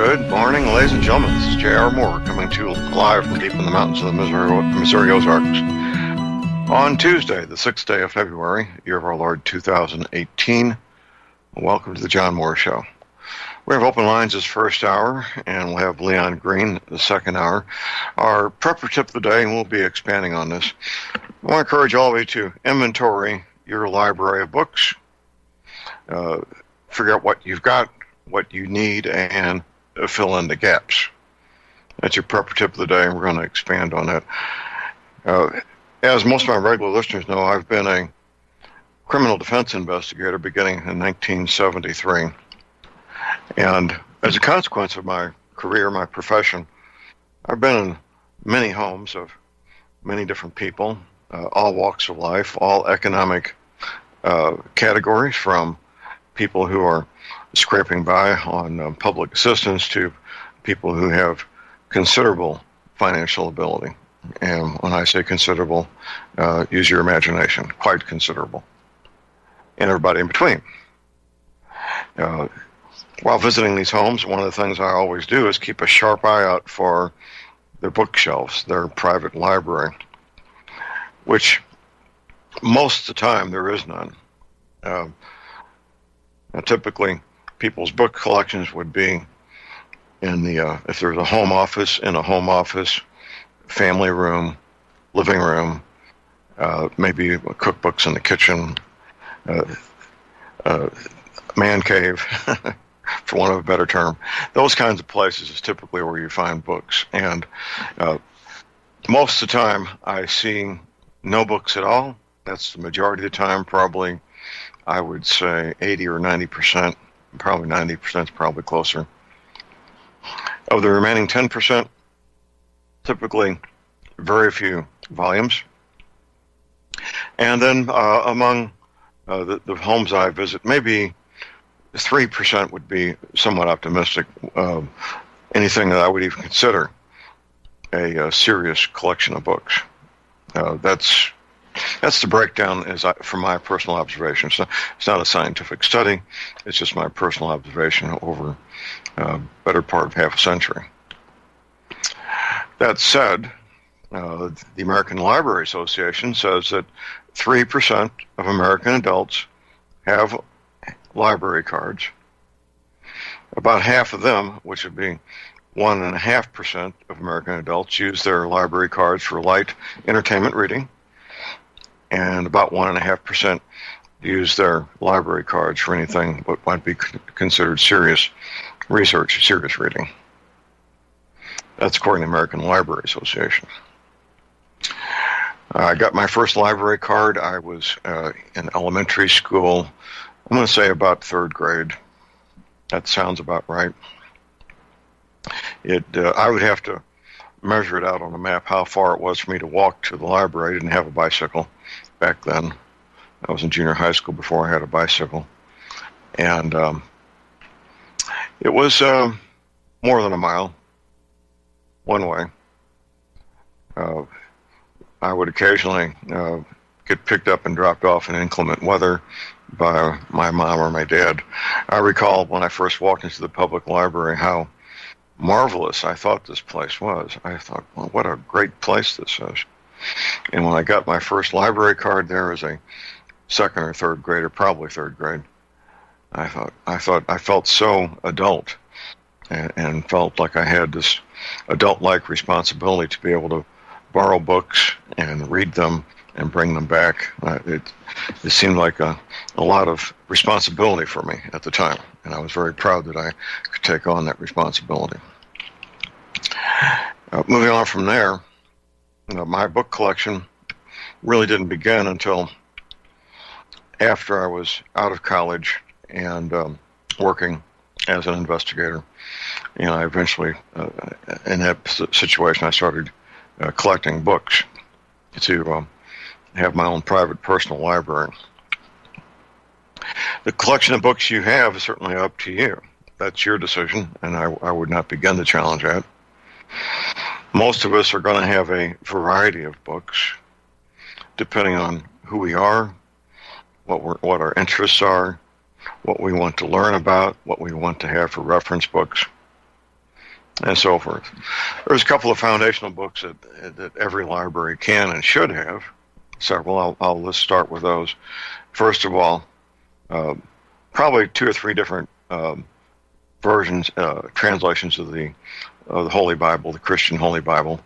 Good morning, ladies and gentlemen. This is J.R. Moore coming to you live from deep in the mountains of the Missouri Ozarks. On Tuesday, the 6th day of February, year of our Lord 2018, welcome to the John Moore Show. We have open lines this first hour, and we'll have Leon Green the second hour. Our prepper tip of the day, and we'll be expanding on this. I want to encourage all of you to inventory your library of books, figure out what you've got, what you need, and fill in the gaps. That's your prepper tip of the day, and we're going to expand on that. As most of my regular listeners know, I've been a criminal defense investigator beginning in 1973. And as a consequence of my career, my profession, I've been in many homes of many different people, all walks of life, all economic categories, from people who are scraping by on public assistance to people who have considerable financial ability. And when I say considerable, use your imagination, quite considerable. And everybody in between. While visiting these homes, one of the things I always do is keep a sharp eye out for their bookshelves, their private library, which most of the time there is none. Typically, people's book collections would be in the, if there's a home office, in a home office, family room, living room, maybe cookbooks in the kitchen, man cave, for want of a better term. Those kinds of places is typically where you find books. And most of the time, I see no books at all. That's the majority of the time, probably, I would say 80 or 90%, probably 90% is probably closer. Of the remaining 10%, typically very few volumes. And then among the homes I visit, maybe 3% would be somewhat optimistic. Anything that I would even consider a serious collection of books. That's the breakdown from my personal observation. So it's not a scientific study. It's just my personal observation over a better part of half a century. That said, the American Library Association says that 3% of American adults have library cards. About half of them, which would be 1.5% of American adults, use their library cards for light entertainment reading. And about 1.5% use their library cards for anything what might be considered serious research, serious reading. That's according to the American Library Association. I got my first library card. I was in elementary school. I'm going to say about third grade. That sounds about right. I would have to measure it out on a map how far it was for me to walk to the library. I didn't have a bicycle back then. I was in junior high school before I had a bicycle. And it was more than a mile, one way. I would occasionally get picked up and dropped off in inclement weather by my mom or my dad. I recall when I first walked into the public library how marvelous I thought this place was. I thought, well, what a great place this is. And when I got my first library card there as a second or third grader, probably third grade, I felt so adult and felt like I had this adult-like responsibility to be able to borrow books and read them and bring them back. It seemed like a lot of responsibility for me at the time, and I was very proud that I could take on that responsibility. Moving on from there, my book collection really didn't begin until after I was out of college and working as an investigator. And I eventually, in that situation, I started collecting books to have my own private personal library. The collection of books you have is certainly up to you. That's your decision, and I would not begin to challenge that. Most of us are going to have a variety of books, depending on who we are, what our interests are, what we want to learn about, what we want to have for reference books. and so forth. There's a couple of foundational books that every library can and should have. Several. Let's start with those. First of all, probably 2 or 3 different versions, translations of the Holy Bible, the Christian Holy Bible.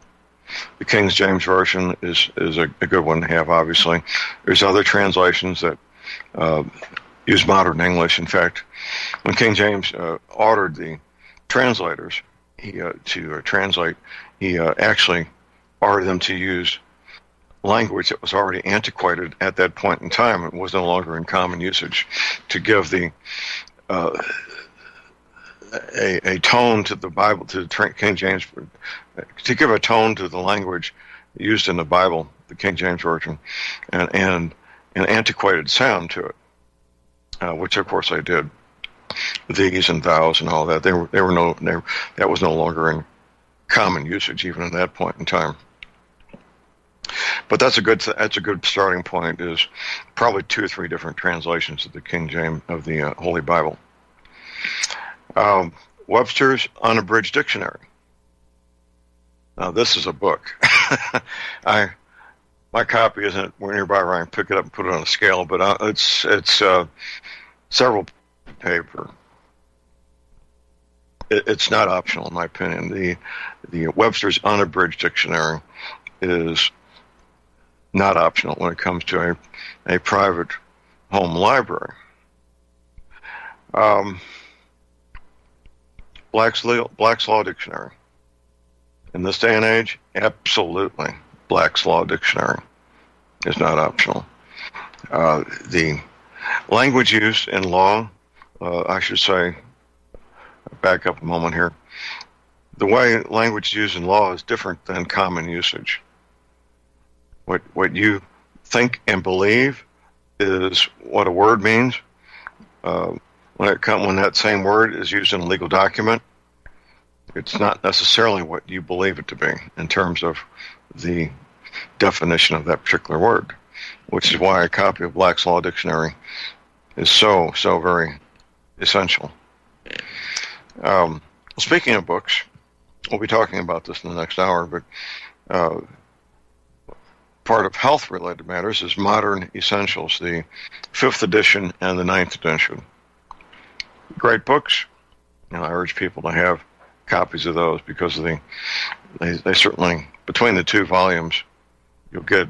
The King James Version is a good one to have, obviously. There's other translations that use modern English. In fact, when King James ordered the translators to translate, he actually ordered them to use language that was already antiquated at that point in time. It was no longer in common usage, to give the a tone to the Bible, to the King James, to give a tone to the language used in the Bible, the King James Version, and an antiquated sound to it, which of course they did. These and thous and all that, that was no longer in common usage even at that point in time. But that's a good starting point. Is probably 2 or 3 different translations of the King James of the Holy Bible. Webster's Unabridged Dictionary. Now this is a book. My copy isn't nearby where I can pick it up and put it on a scale, but it's several paper. It's not optional in my opinion. The Webster's Unabridged Dictionary is not optional when it comes to a private home library. Black's Law Dictionary. In this day and age, absolutely, Black's Law Dictionary is not optional. The language used in law, I should say, back up a moment here. The way language used in law is different than common usage. What you think and believe is what a word means. When that same word is used in a legal document, it's not necessarily what you believe it to be in terms of the definition of that particular word, which is why a copy of Black's Law Dictionary is so very essential. Speaking of books, we'll be talking about this in the next hour, but part of health-related matters is Modern Essentials, the 5th edition and the 9th edition. Great books. I urge people to have copies of those because they certainly, between the 2 volumes, you'll get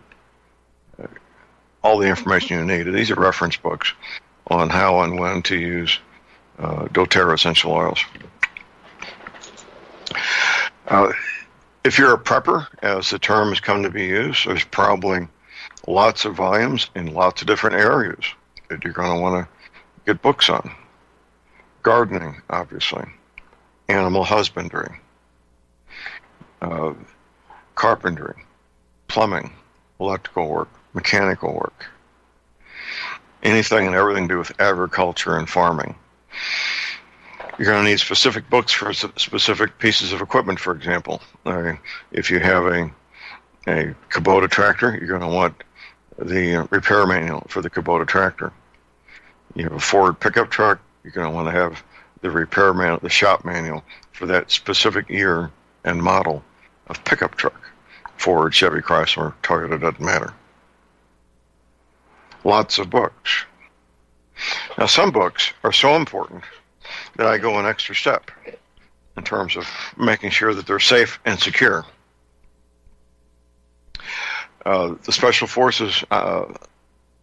all the information you need. These are reference books on how and when to use doTERRA essential oils. If you're a prepper, as the term has come to be used, there's probably lots of volumes in lots of different areas that you're going to want to get books on. Gardening, obviously. Animal husbandry. Carpentry. Plumbing. Electrical work. Mechanical work. Anything and everything to do with agriculture and farming. You're going to need specific books for specific pieces of equipment, for example. If you have a Kubota tractor, you're going to want the repair manual for the Kubota tractor. You have a Ford pickup truck, you're going to want to have the repair manual, the shop manual for that specific year and model of pickup truck. Ford, Chevy, Chrysler, Toyota, doesn't matter. Lots of books. Now, some books are so important that I go an extra step in terms of making sure that they're safe and secure. The Special Forces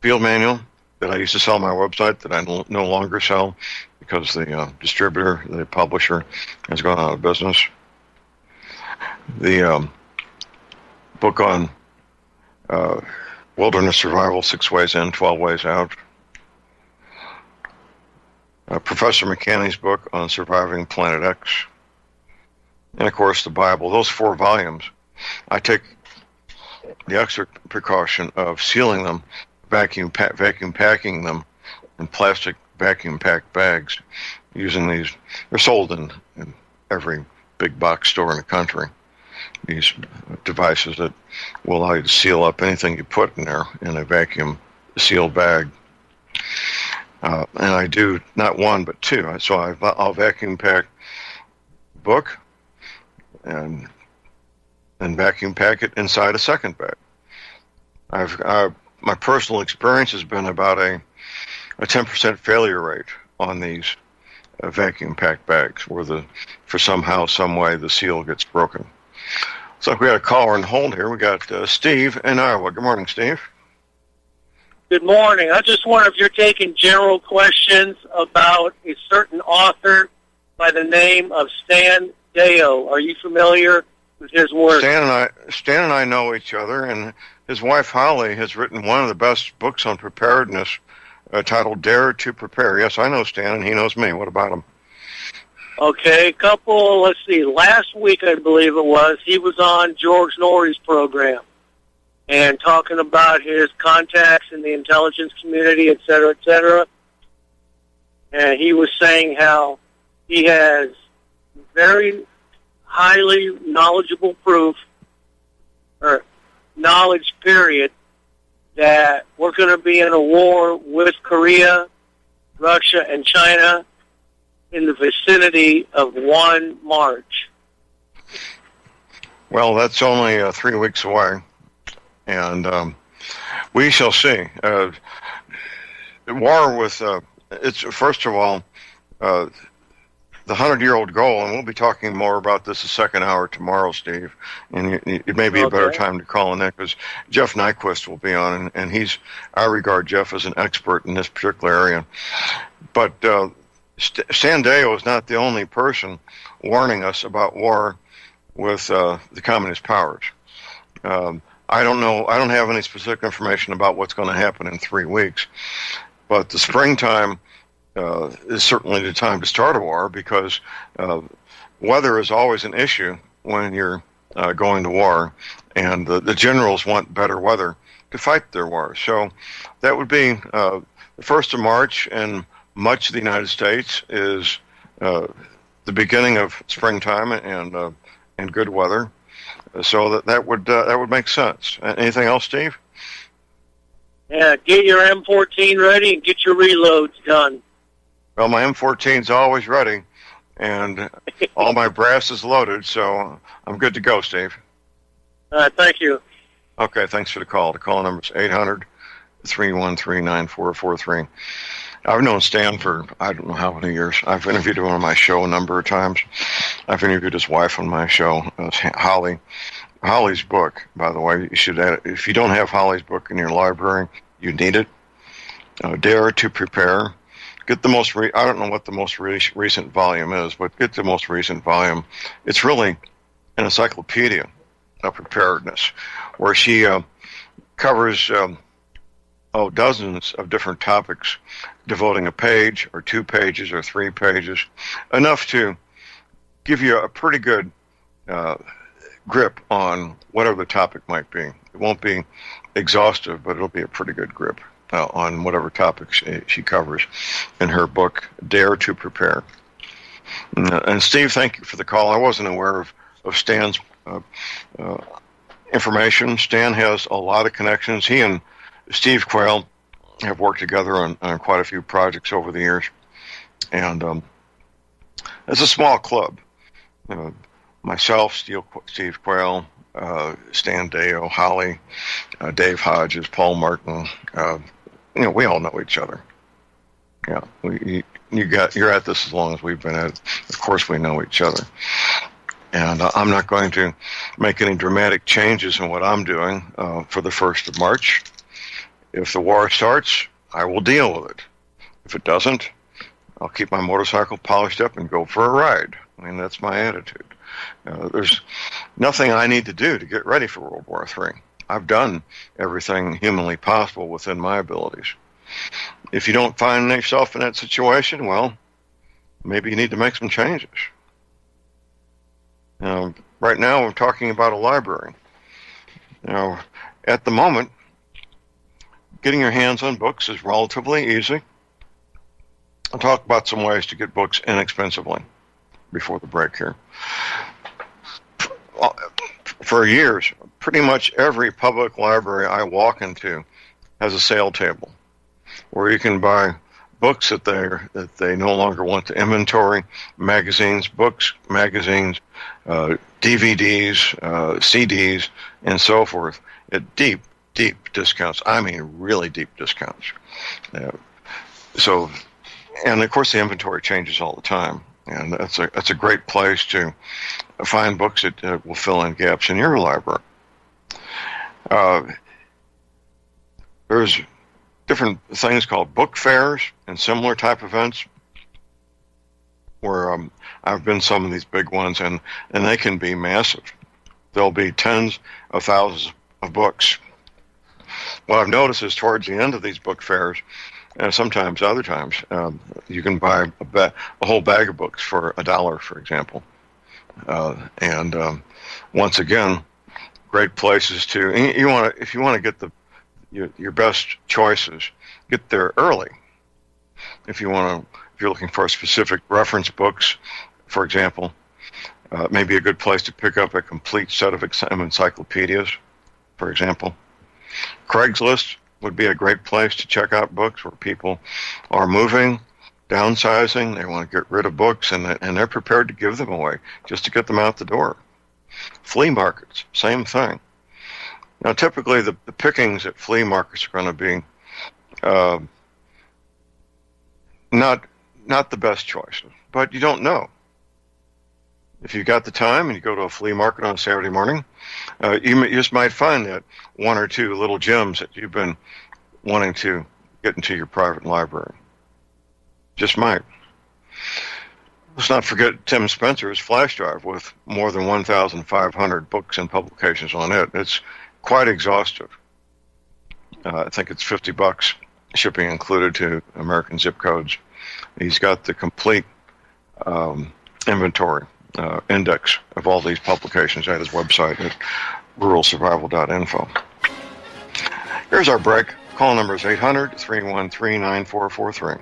field manual that I used to sell on my website that I no longer sell because the distributor, the publisher, has gone out of business. The book on wilderness survival, 6 Ways In, 12 Ways Out. Professor McCanney's book on surviving Planet X. And, of course, the Bible. Those 4 volumes, I take the extra precaution of sealing them, vacuum packing them in plastic vacuum-packed bags using these. They're sold in every big box store in the country. These devices that will allow you to seal up anything you put in there in a vacuum-sealed bag. And I do not 1 but 2. So I'll vacuum pack book, and vacuum pack it inside a second bag. My personal experience has been about a 10% failure rate on these vacuum packed bags, where for somehow, some way, the seal gets broken. So we got a caller on hold here. We got Steve in Iowa. Good morning, Steve. Good morning. I just wonder if you're taking general questions about a certain author by the name of Stan Deyo. Are you familiar with his work? Stan and I know each other, and his wife Holly has written one of the best books on preparedness, titled Dare to Prepare. Yes, I know Stan, and he knows me. What about him? Okay, let's see, last week I believe it was, he was on George Norrie's program and talking about his contacts in the intelligence community, et cetera, et cetera. And he was saying how he has very highly knowledgeable proof, or knowledge period, that we're going to be in a war with Korea, Russia, and China in the vicinity of 1 March. Well, that's only 3 weeks away, and we shall see. War with, it's first of all, the 100-year-old goal, and we'll be talking more about this the second hour tomorrow, Steve, and it may be a better time to call in that, because Jeff Nyquist will be on, and I regard Jeff as an expert in this particular area. But Stan Deyo is not the only person warning us about war with the communist powers. I don't know. I don't have any specific information about what's going to happen in 3 weeks, but the springtime is certainly the time to start a war, because weather is always an issue when you're going to war, and the generals want better weather to fight their wars. So that would be the 1st of March, and much of the United States is the beginning of springtime and good weather. So that would make sense. Anything else, Steve? Yeah, get your M14 ready and get your reloads done. Well, my M14's always ready, and all my brass is loaded, so I'm good to go, Steve. Thank you. Okay, thanks for the call. The call number is 800-313-9443. I've known Stan for I don't know how many years. I've interviewed him on my show a number of times. I've interviewed his wife on my show, Holly. Holly's book, by the way, you should add it. If you don't have Holly's book in your library, you need it. Dare to Prepare. Get the most. I don't know what the most recent volume is, but get the most recent volume. It's really an encyclopedia of preparedness, where she covers dozens of different topics, devoting a page or 2 pages or 3 pages, enough to give you a pretty good grip on whatever the topic might be. It won't be exhaustive, but it'll be a pretty good grip on whatever topics she covers in her book, Dare to Prepare. And Steve, thank you for the call. I wasn't aware of Stan's information. Stan has a lot of connections. He and Steve Quayle have worked together on quite a few projects over the years. And it's a small club. Myself, Steve Quayle, Stan Deyo, Holly, Dave Hodges, Paul Martin. We all know each other. Yeah, you're at this as long as we've been at it. Of course, we know each other. And I'm not going to make any dramatic changes in what I'm doing for the 1st of March. If the war starts, I will deal with it. If it doesn't, I'll keep my motorcycle polished up and go for a ride. I mean, that's my attitude. There's nothing I need to do to get ready for World War III. I've done everything humanly possible within my abilities. If you don't find yourself in that situation, well, maybe you need to make some changes. Right now, I'm talking about a library. At the moment, getting your hands on books is relatively easy. I'll talk about some ways to get books inexpensively before the break here. For years, pretty much every public library I walk into has a sale table where you can buy books that they no longer want to inventory, magazines, books, magazines, DVDs, CDs, and so forth at deep discounts. I mean, really deep discounts. And of course, the inventory changes all the time, and that's a great place to find books that will fill in gaps in your library. There's different things called book fairs and similar type events where I've been some of these big ones, and they can be massive. There'll be tens of thousands of books. What I've noticed is towards the end of these book fairs, sometimes other times, you can buy a whole bag of books for $1, for example. Once again, great places to. If you want to get your best choices, get there early. If you're looking for specific reference books, for example, maybe a good place to pick up a complete set of encyclopedias, for example. Craigslist would be a great place to check out books where people are moving, downsizing, they want to get rid of books, and they're prepared to give them away just to get them out the door. Flea markets, same thing. Now, typically, the pickings at flea markets are going to be not the best choices, but you don't know. If you've got the time and you go to a flea market on a Saturday morning, you just might find that one or two little gems that you've been wanting to get into your private library. Just might. Let's not forget Tim Spencer's flash drive with more than 1,500 books and publications on it. It's quite exhaustive. I think it's $50, shipping included to American zip codes. He's got the complete inventory index of all these publications at his website at ruralsurvival.info. Here's our break. Call number is 800-313-9443.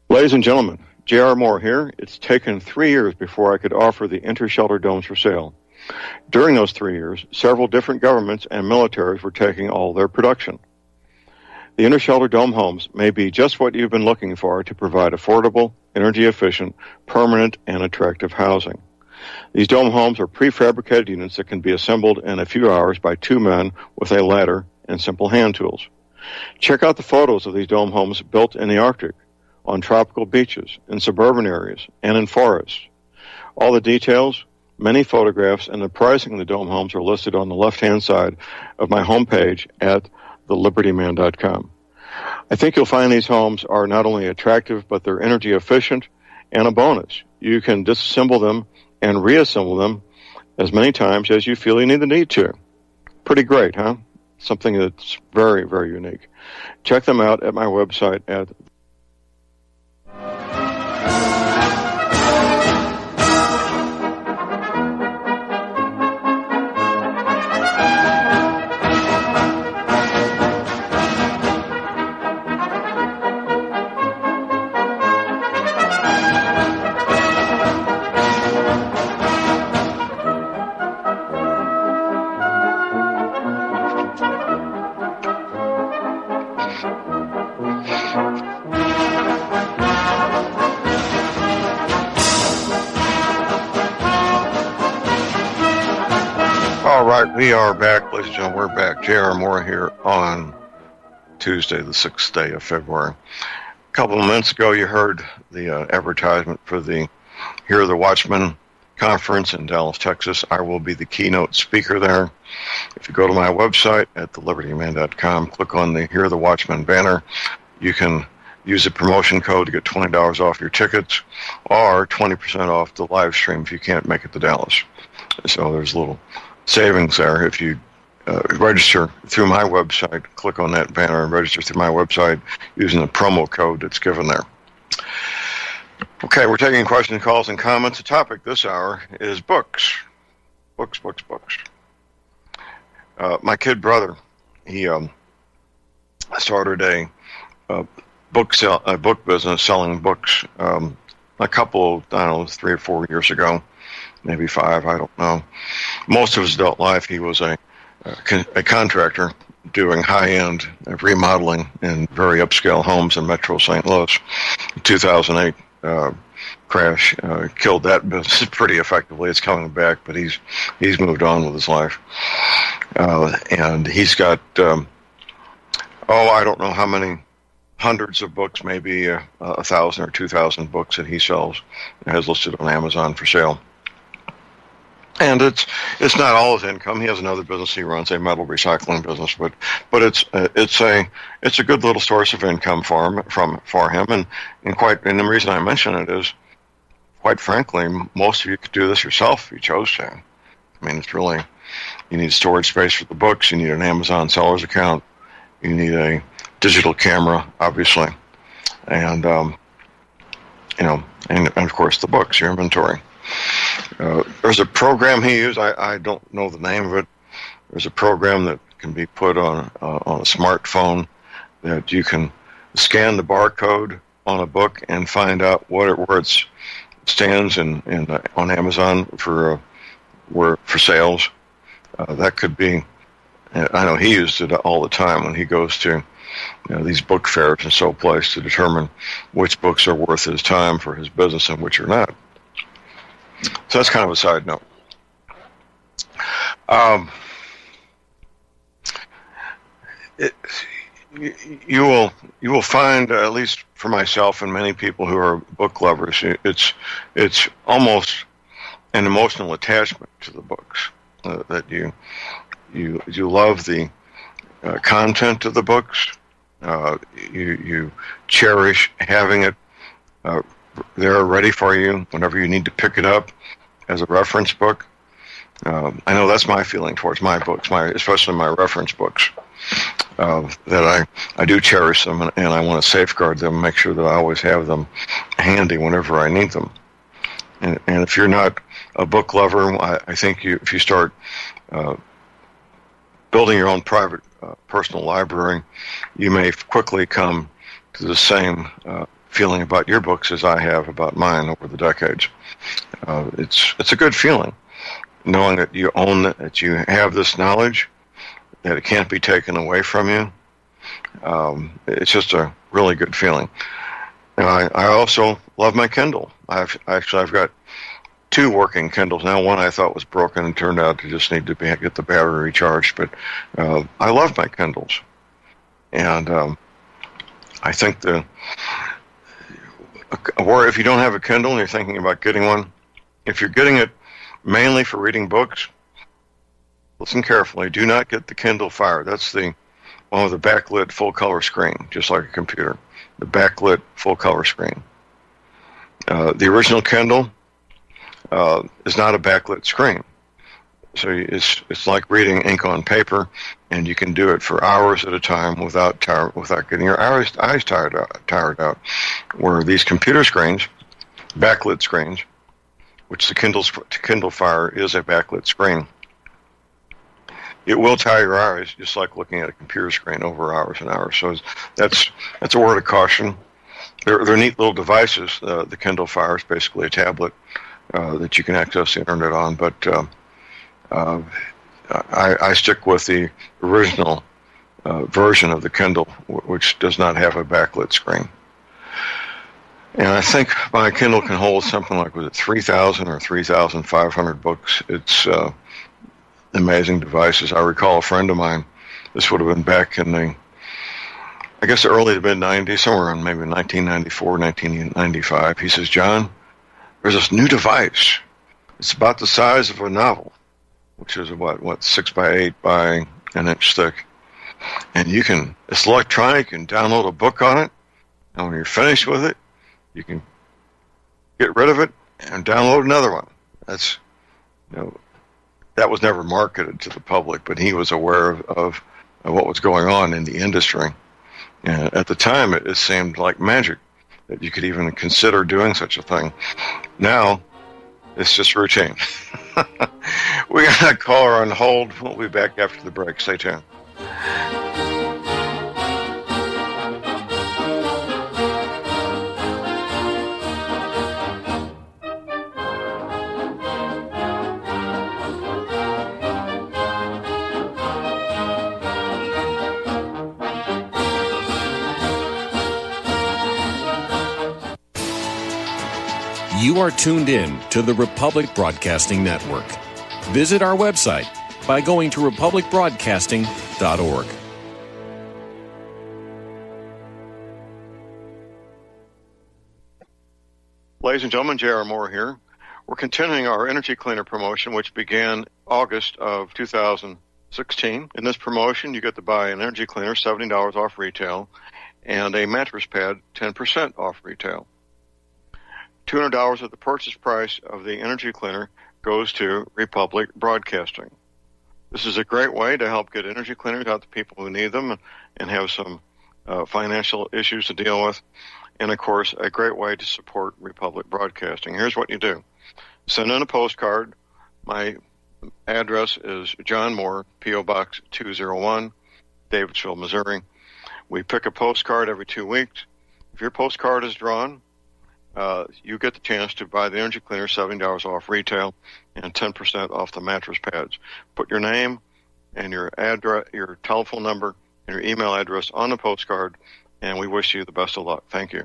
Ladies and gentlemen, J.R. Moore here. It's taken 3 years before I could offer the inter-shelter domes for sale. During those 3 years, several different governments and militaries were taking all their production. The inter-shelter dome homes may be just what you've been looking for to provide affordable, energy-efficient, permanent, and attractive housing. These dome homes are prefabricated units that can be assembled in a few hours by 2 men with a ladder and simple hand tools. Check out the photos of these dome homes built in the Arctic, on tropical beaches, in suburban areas, and in forests. All the details, many photographs, and the pricing of the dome homes are listed on the left-hand side of my homepage at thelibertyman.com. I think you'll find these homes are not only attractive, but they're energy efficient, and a bonus. You can disassemble them and reassemble them as many times as you feel you need to. Pretty great, huh? Something that's very, very unique. Check them out at my website at We are back, ladies and gentlemen. We're back. J.R. Moore here on Tuesday, the 6th day of February. A couple of minutes ago, you heard the advertisement for the Hear the Watchman conference in Dallas, Texas. I will be the keynote speaker there. If you go to my website at thelibertyman.com, click on the Hear the Watchman banner, you can use the promotion code to get $20 off your tickets or 20% off the live stream if you can't make it to Dallas. So there's a little savings there. If you register through my website, click on that banner and register through my website using the promo code that's given there. Okay, we're taking questions, calls, and comments. The topic this hour is books. books, books, books. My kid brother, he started a book business selling books a couple, I don't know, 3 or 4 years ago, maybe 5, I don't know. Most of his adult life, he was a contractor doing high-end remodeling in very upscale homes in Metro St. Louis. The 2008 crash killed that business pretty effectively. It's coming back, but he's moved on with his life. And he's got, I don't know how many hundreds of books, maybe 1,000 or 2,000 books that he sells and has listed on Amazon for sale. And it's not all his income. He has another business he runs, a metal recycling business, but it's a good little source of income for him. And the reason I mention it is, quite frankly, most of you could do this yourself if you chose to. I mean, it's really, you need storage space for the books. You need an Amazon seller's account. You need a digital camera, obviously, and and of course the books, your inventory. There's a program he used. I don't know the name of it. There's a program that can be put on a smartphone that you can scan the barcode on a book and find out where it stands on Amazon for sales. That could be. I know he used it all the time when he goes to these book fairs and so place to determine which books are worth his time for his business and which are not. So that's kind of a side note. You will find, at least for myself and many people who are book lovers, it's almost an emotional attachment to the books, that you love the content of the books. You cherish having it there ready for you whenever you need to pick it up as a reference book. I know that's my feeling towards my books, especially my reference books, that I do cherish them and I want to safeguard them, make sure that I always have them handy whenever I need them. And if you're not a book lover, I think if you start building your own private personal library, you may quickly come to the same feeling about your books as I have about mine over the decades. It's a good feeling, knowing that you own it, that you have this knowledge, that it can't be taken away from you. It's just a really good feeling. And I also love my Kindle. I've got 2 working Kindles now. One I thought was broken and turned out to just need to get the battery recharged. But I love my Kindles, and I think or if you don't have a Kindle and you're thinking about getting one, if you're getting it mainly for reading books, listen carefully. Do not get the Kindle Fire. That's the one with the backlit full color screen, just like a computer. The backlit full color screen. The original Kindle is not a backlit screen. So it's like reading ink on paper, and you can do it for hours at a time without getting your eyes tired out. Where these computer screens, backlit screens, which the Kindle Fire is a backlit screen, it will tire your eyes just like looking at a computer screen over hours and hours. So that's a word of caution. They're neat little devices. The Kindle Fire is basically a tablet that you can access the internet on, but I stick with the original version of the Kindle, which does not have a backlit screen. And I think my Kindle can hold something like, 3,000 or 3,500 books. It's amazing devices. I recall a friend of mine, this would have been back in the early to mid-90s, somewhere around maybe 1994, 1995. He says, "John, there's this new device. It's about the size of a novel, which is what 6 by 8 by an inch thick. And it's electronic, you can download a book on it, and when you're finished with it, you can get rid of it and download another one." That was never marketed to the public, but he was aware of what was going on in the industry. And at the time, it seemed like magic that you could even consider doing such a thing. Now, it's just routine. We got a caller on hold. We'll be back after the break. Stay tuned. You are tuned in to the Republic Broadcasting Network. Visit our website by going to republicbroadcasting.org. Ladies and gentlemen, J.R. Moore here. We're continuing our Energy Cleaner promotion, which began August of 2016. In this promotion, you get to buy an Energy Cleaner, $70 off retail, and a mattress pad, 10% off retail. $200 of the purchase price of the Energy Cleaner goes to Republic Broadcasting. This is a great way to help get energy cleaners out to people who need them and have some financial issues to deal with. And, of course, a great way to support Republic Broadcasting. Here's what you do. Send in a postcard. My address is John Moore, P.O. Box 201, Davidsville, Missouri. We pick a postcard every 2 weeks. If your postcard is drawn, you get the chance to buy the Energy Cleaner, $70 off retail, and 10% off the mattress pads. Put your name and your address, your telephone number, and your email address on the postcard, and we wish you the best of luck. Thank you.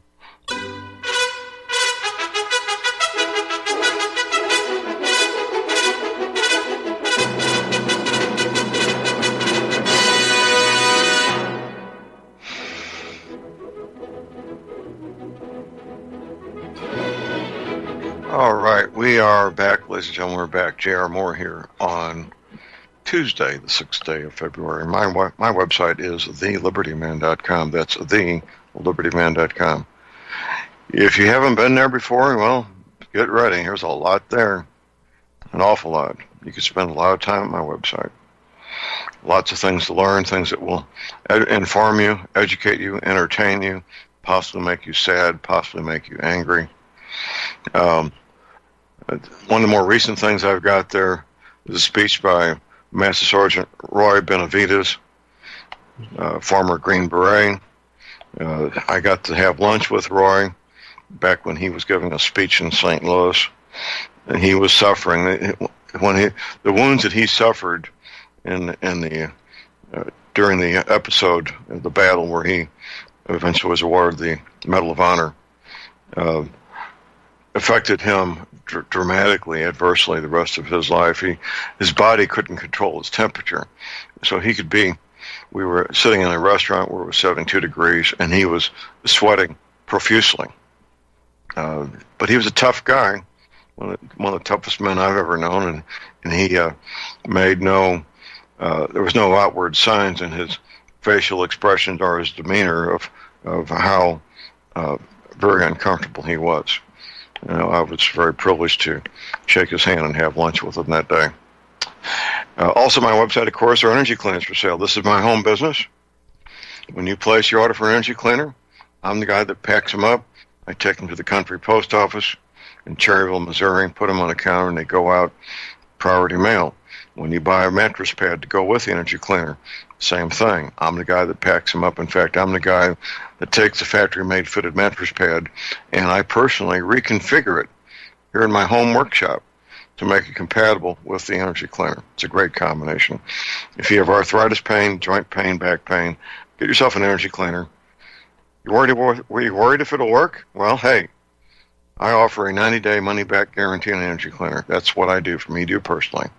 All right, we are back, ladies and gentlemen. We're back. J.R. Moore here on Tuesday, the 6th day of February. My website is thelibertyman.com. That's thelibertyman.com. If you haven't been there before, well, get ready. There's a lot there, an awful lot. You can spend a lot of time at my website. Lots of things to learn, things that will inform you, educate you, entertain you, possibly make you sad, possibly make you angry. One of the more recent things I've got there is a speech by Master Sergeant Roy Benavides, former Green Beret. I got to have lunch with Roy back when he was giving a speech in St. Louis, and he was suffering. The wounds that he suffered during the episode of the battle where he eventually was awarded the Medal of Honor affected him dramatically, adversely the rest of his life. His body couldn't control his temperature. So we were sitting in a restaurant where it was 72 degrees, and he was sweating profusely. But he was a tough guy, one of the toughest men I've ever known, and he made there was no outward signs in his facial expressions or his demeanor of how very uncomfortable he was. I was very privileged to shake his hand and have lunch with him that day. Also, my website, of course, are energy cleaners for sale. This is my home business. When you place your order for an energy cleaner, I'm the guy that packs them up. I take them to the country post office in Cherryville, Missouri, and put them on a counter, and they go out priority mail. When you buy a mattress pad to go with the energy cleaner, same thing. I'm the guy that packs them up. In fact, I'm the guy that takes the factory-made fitted mattress pad, and I personally reconfigure it here in my home workshop to make it compatible with the energy cleaner. It's a great combination. If you have arthritis pain, joint pain, back pain, get yourself an energy cleaner. Were you worried if it'll work? Well, hey, I offer a 90-day money-back guarantee on an energy cleaner. That's what I do for me, personally.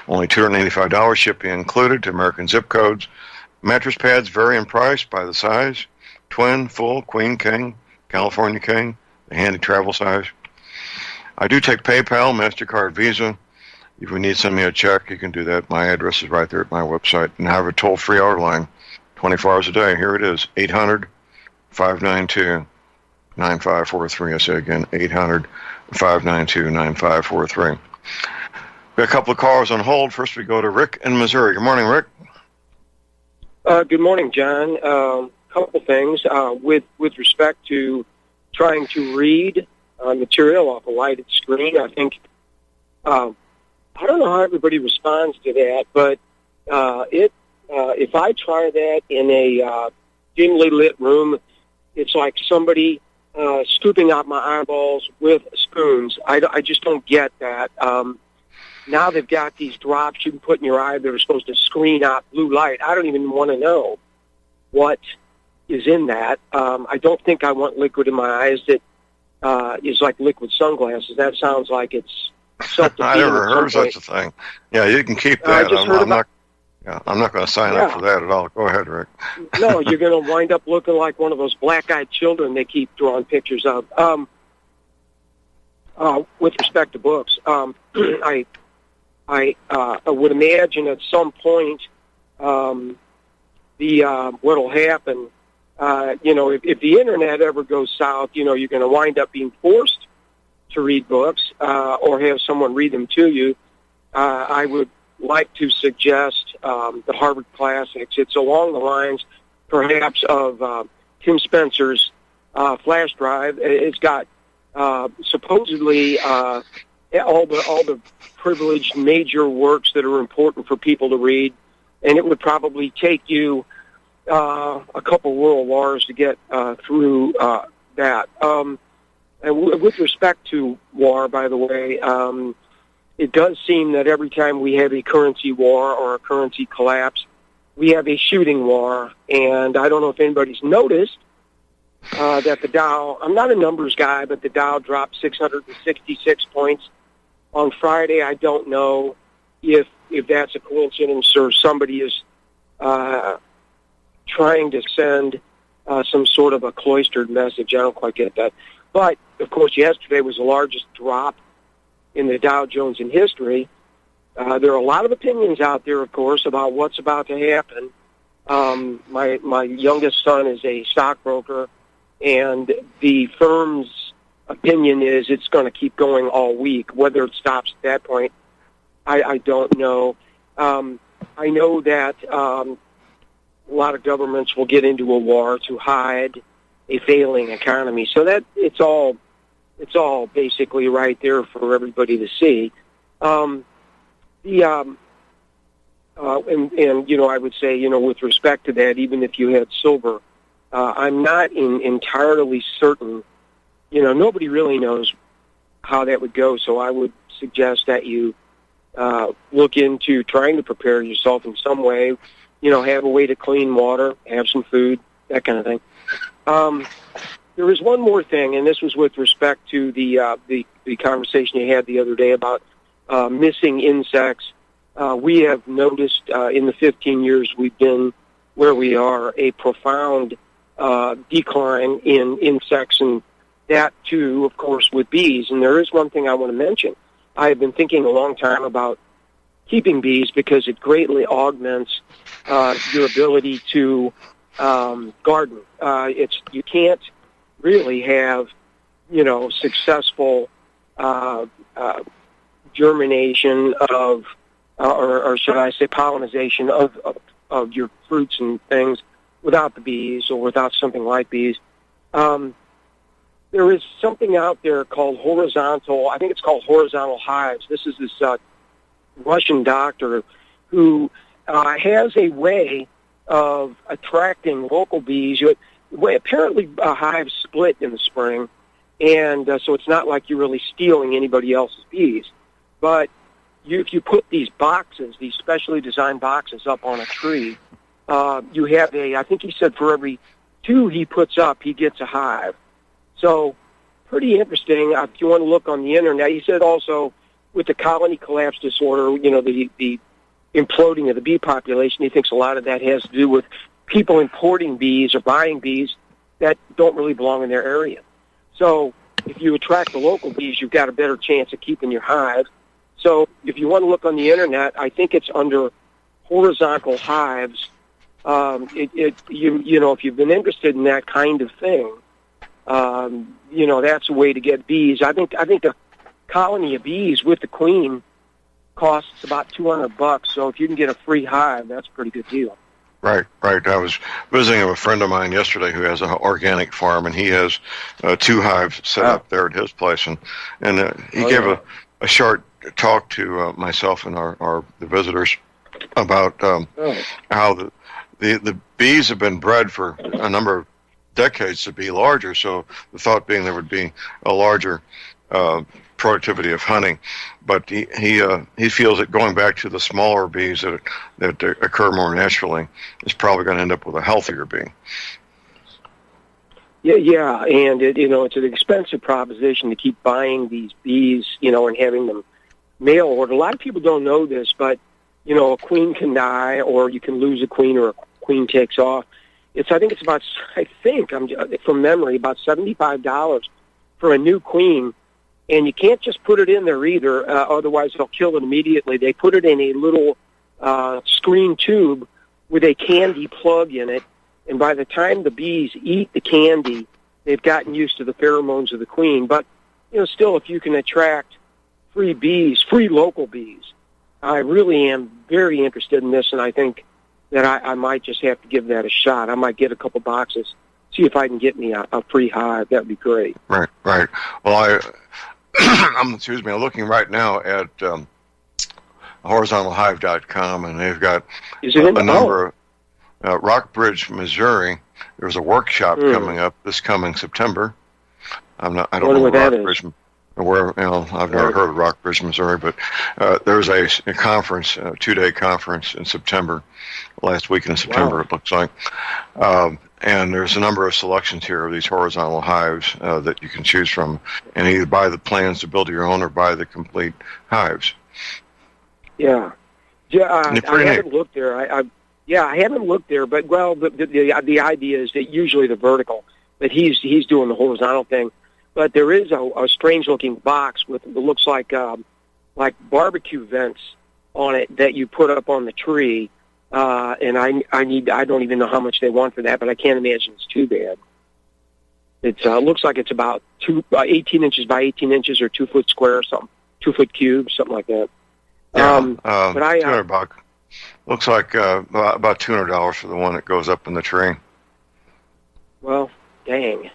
Only $285 shipping included to American zip codes. Mattress pads vary in price by the size. Twin, full, queen, king, California king, the handy travel size. I do take PayPal, MasterCard, Visa. If you need to send me a check, you can do that. My address is right there at my website. And I have a toll-free order line, 24 hours a day. Here it is, 800-592-9543. I say again, 800-592-9543. We have a couple of callers on hold. First, we go to Rick in Missouri. Good morning, Rick. Good morning, John. Couple things with respect to trying to read material off a lighted screen. I think I don't know how everybody responds to that, but if I try that in a dimly lit room, it's like somebody scooping out my eyeballs with spoons. I just don't get that. Now they've got these drops you can put in your eye that are supposed to screen out blue light. I don't even want to know what is in that. I don't think I want liquid in my eyes that is like liquid sunglasses. That sounds like it's self-defeating. I never heard of such a thing. Yeah, you can keep that. I'm not going to sign up for that at all. Go ahead, Rick. No, you're going to wind up looking like one of those black-eyed children they keep drawing pictures of. With respect to books, I would imagine at some point what'll happen, if the internet ever goes south, you're going to wind up being forced to read books or have someone read them to you. I would like to suggest the Harvard Classics. It's along the lines, perhaps, of Tim Spencer's flash drive. It's got supposedly all the privileged major works that are important for people to read, and it would probably take you a couple world wars to get through that. And with respect to war, by the way, it does seem that every time we have a currency war or a currency collapse, we have a shooting war. And I don't know if anybody's noticed that the Dow, I'm not a numbers guy, but the Dow dropped 666 points on Friday. I don't know if that's a coincidence or somebody is trying to send some sort of a cloistered message. I don't quite get that. But, of course, yesterday was the largest drop in the Dow Jones in history. There are a lot of opinions out there, of course, about what's about to happen. My youngest son is a stockbroker, and the firm's opinion is it's going to keep going all week. Whether it stops at that point, I don't know. I know that a lot of governments will get into a war to hide a failing economy. So that it's all basically right there for everybody to see. And I would say, with respect to that, even if you had silver, I'm not entirely certain. Nobody really knows how that would go. So I would suggest that you look into trying to prepare yourself in some way. Have a way to clean water, have some food, that kind of thing. There is one more thing, and this was with respect to the conversation you had the other day about missing insects. We have noticed in the 15 years we've been where we are a profound decline in insects, and that too, of course, with bees. And there is one thing I want to mention. I have been thinking a long time about keeping bees because it greatly augments your ability to garden. You can't really have, successful germination of, or should I say pollination of your fruits and things without the bees or without something like bees. There is something out there called I think it's called horizontal hives. This is this Russian doctor who has a way of attracting local bees. Apparently, hives split in the spring, and so it's not like you're really stealing anybody else's bees. But if you put these boxes, these specially designed boxes up on a tree, you have I think he said for every 2 he puts up, he gets a hive. So pretty interesting. If you want to look on the internet, he said also with the colony collapse disorder, the imploding of the bee population, he thinks a lot of that has to do with people importing bees or buying bees that don't really belong in their area. So if you attract the local bees, you've got a better chance of keeping your hive. So if you want to look on the internet, I think it's under horizontal hives. If you've been interested in that kind of thing, that's a way to get bees. I think a colony of bees with the queen costs about $200. So if you can get a free hive, that's a pretty good deal. Right. I was visiting a friend of mine yesterday who has an organic farm, and he has 2 hives set up there at his place, and he gave a short talk to myself and the visitors about how the bees have been bred for a number of decades to be larger. So the thought being there would be a larger productivity of honey, but he feels that going back to the smaller bees that occur more naturally is probably going to end up with a healthier bee. Yeah, and it's an expensive proposition to keep buying these bees, and having them mail ordered. A lot of people don't know this, but a queen can die, or you can lose a queen, or a queen takes off. I think I'm from memory, about $75 for a new queen, and you can't just put it in there either, otherwise they'll kill it immediately. They put it in a little screen tube with a candy plug in it, and by the time the bees eat the candy, they've gotten used to the pheromones of the queen. But, still, if you can attract free local bees, I really am very interested in this, and I think that I might just have to give that a shot. I might get a couple boxes, see if I can get me a free hive. That would be great. Right. Well, I'm looking right now at horizontalhive.com, and they've got a number of Rockbridge, Missouri. There's a workshop coming up this coming September. I don't know where Rockbridge, I've never heard of Rockbridge, Missouri, but there's a conference, a 2-day conference in September, last weekend in September. It looks like. And there's a number of selections here of these horizontal hives that you can choose from, and either buy the plans to build your own or buy the complete hives. Yeah. I haven't looked there. I haven't looked there, but the idea is that usually the vertical, but he's doing the horizontal thing. But there is a strange looking box with it looks like barbecue vents on it that you put up on the tree. And I don't even know how much they want for that, but I can't imagine it's too bad. It looks like it's about 18 inches by 18 inches or 2 foot square or something, 2 foot cube, something like that. Yeah, but $200. Looks like about $200 for the one that goes up in the tree. Well, dang.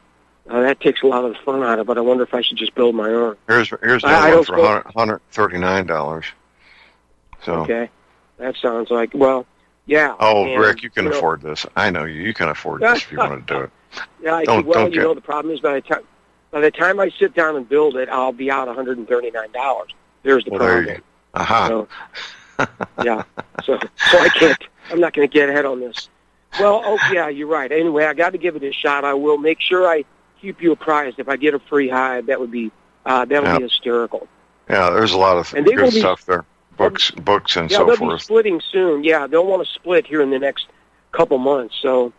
That takes a lot of the fun out of it. I wonder if I should just build my own. Here's another one for $139. So. Okay. That sounds like, yeah. Oh, Rick, you can afford this. I know you. You can afford this if you want to do it. Yeah, the problem is by the time I sit down and build it, I'll be out $139. There's the problem. So, yeah. So I can't. I'm not going to get ahead on this. Well, yeah, you're right. Anyway, I got to give it a shot. I will make sure I keep you apprised. If I get a free hive, that would be be hysterical. Yeah, there's a lot of good stuff there. Books and so forth. They'll be splitting soon. Yeah, they'll want to split here in the next couple months. So,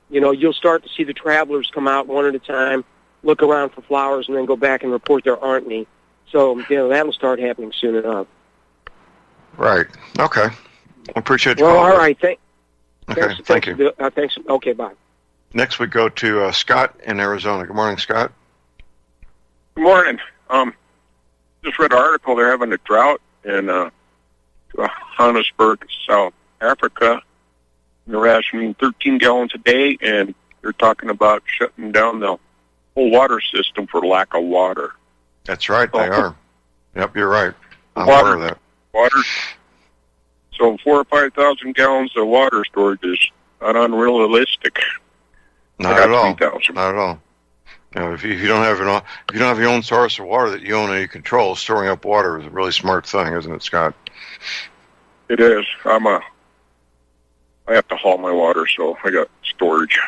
you'll start to see the travelers come out one at a time, look around for flowers, and then go back and report there aren't any. So, that'll start happening soon enough. Right. Okay. Appreciate you. Well, all right. Thank you. Thanks. Okay, bye. Next, we go to Scott in Arizona. Good morning, Scott. Good morning. Just read an article. They're having a drought in Johannesburg, South Africa. They're rationing 13 gallons a day, and they're talking about shutting down the whole water system for lack of water. That's right, they are. Yep, you're right. I'm aware of that. Water. So 4,000 or 5,000 gallons of water storage is not unrealistic. Not at all. Not at all. If you don't have your own source of water that you own and you control, storing up water is a really smart thing, isn't it, Scott? It is. I have to haul my water, so I got storage.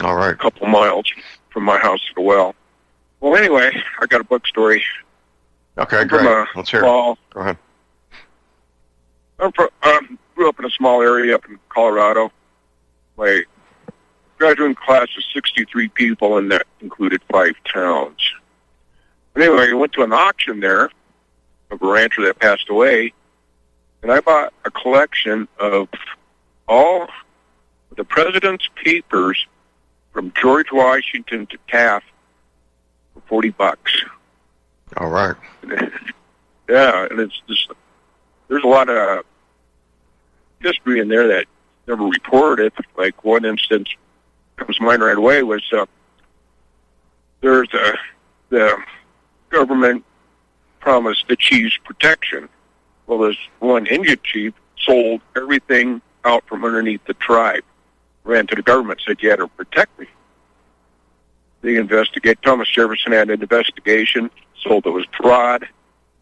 All right. A couple miles from my house to the well. Well, anyway, I got a book story. Okay, great. Let's hear it. Go ahead. I grew up in a small area up in Colorado. My graduating class was 63 people, and that included 5 towns. Anyway, I went to an auction there of a rancher that passed away, and I bought a collection of all the president's papers from George Washington to Taft for $40. All right. Yeah, and it's just there's a lot of history in there that never reported. Like one instance comes to mind right away was there's the government promised the chiefs protection. Well, this one Indian chief sold everything out from underneath the tribe, ran to the government, said, you had to protect me. They investigate. Thomas Jefferson had an investigation, sold it was fraud,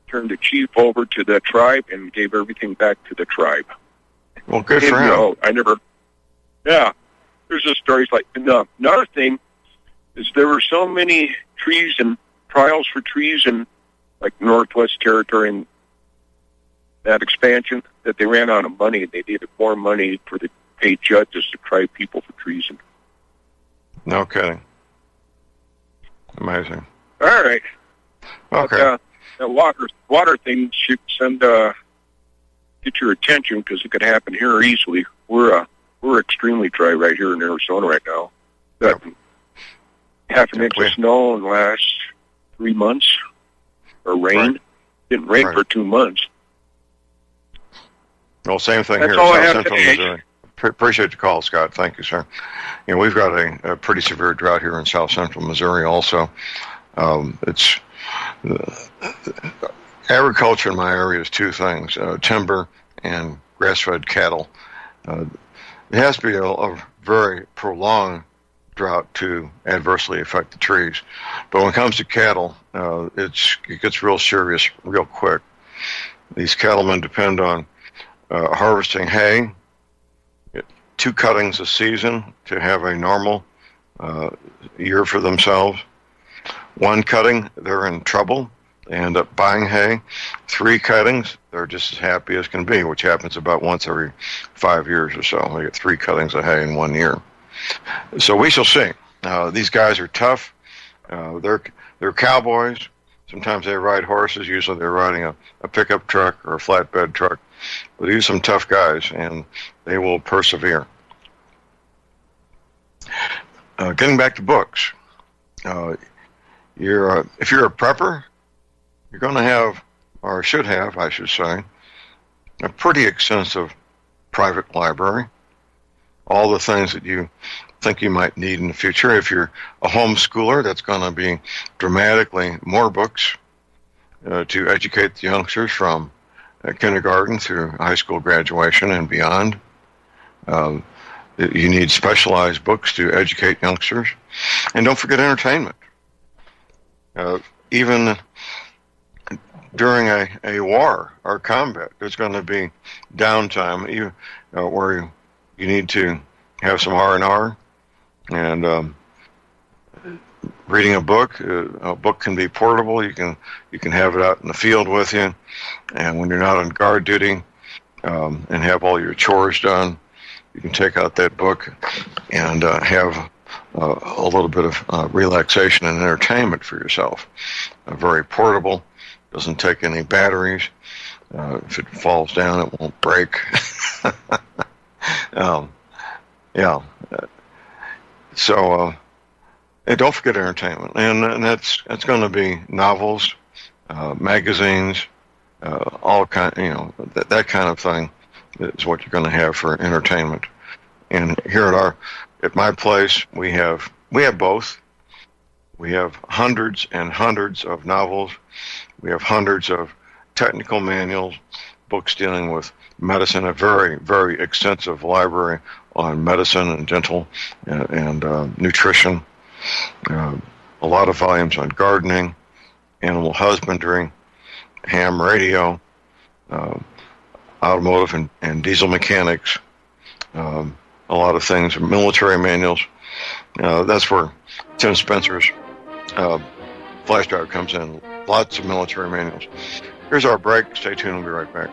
turned the chief over to the tribe, and gave everything back to the tribe. Well, good for him. Yeah, there's just stories like, another thing is there were so many trees and trials for trees in like Northwest Territory and that expansion that they ran out of money, and they needed more money for the paid judges to try people for treason. No kidding. Amazing. All right. Okay. That water thing should get your attention because it could happen here easily. We're extremely dry right here in Arizona right now. Got half an inch of snow in the last 3 months, or rain. Right. Didn't rain for 2 months. Well, same thing That's here all in I South have Central today. Missouri. Appreciate the call, Scott. Thank you, sir. We've got a pretty severe drought here in South Central Missouri also. It's agriculture in my area is two things, timber and grass-fed cattle. It has to be a very prolonged drought to adversely affect the trees. But when it comes to cattle, it gets real serious real quick. These cattlemen depend on harvesting hay, 2 cuttings a season to have a normal year for themselves. 1 cutting, they're in trouble. They end up buying hay. 3 cuttings, they're just as happy as can be, which happens about once every 5 years or so. They get 3 cuttings of hay in 1 year. So we shall see. These guys are tough. They're cowboys. Sometimes they ride horses. Usually they're riding a pickup truck or a flatbed truck. But these are some tough guys, and they will persevere. Getting back to books, if you're a prepper, you're going to have, or should have, I should say, a pretty extensive private library. All the things that you think you might need in the future. If you're a homeschooler, that's going to be dramatically more books to educate the youngsters from kindergarten through high school graduation and beyond. You need specialized books to educate youngsters. And don't forget entertainment. Even during a war or combat, there's going to be downtime where you need to have some R&R. And reading a book can be portable. You can have it out in the field with you, and when you're not on guard duty and have all your chores done, you can take out that book and have a little bit of relaxation and entertainment for yourself. Very portable, doesn't take any batteries. If it falls down, it won't break. Yeah. So, and don't forget entertainment, and that's going to be novels, magazines, all kind. That kind of thing is what you're going to have for entertainment. And here at my place, we have both. We have hundreds and hundreds of novels. We have hundreds of technical manuals, books dealing with medicine, a very, very extensive library on medicine and dental and nutrition, a lot of volumes on gardening, animal husbandry, ham radio, automotive and diesel mechanics, a lot of things, military manuals. That's where Tim Spencer's flash drive comes in, lots of military manuals. Here's our break. Stay tuned. We'll be right back.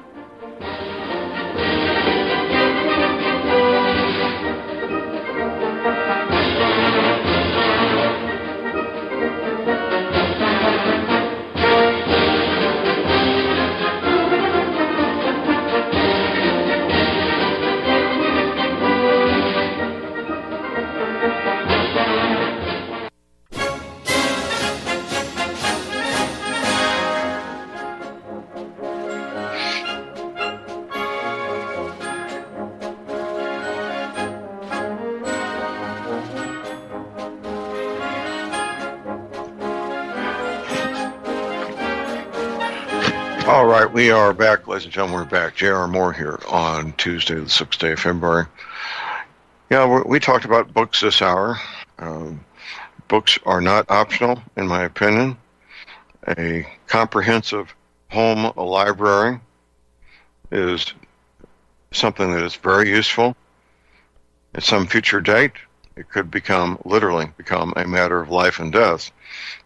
All right, we are back, ladies and gentlemen. We're back. J.R. Moore here on Tuesday, the 6th day of February. Yeah, we talked about books this hour. Books are not optional, in my opinion. A comprehensive home library is something that is very useful. At some future date, it could literally become a matter of life and death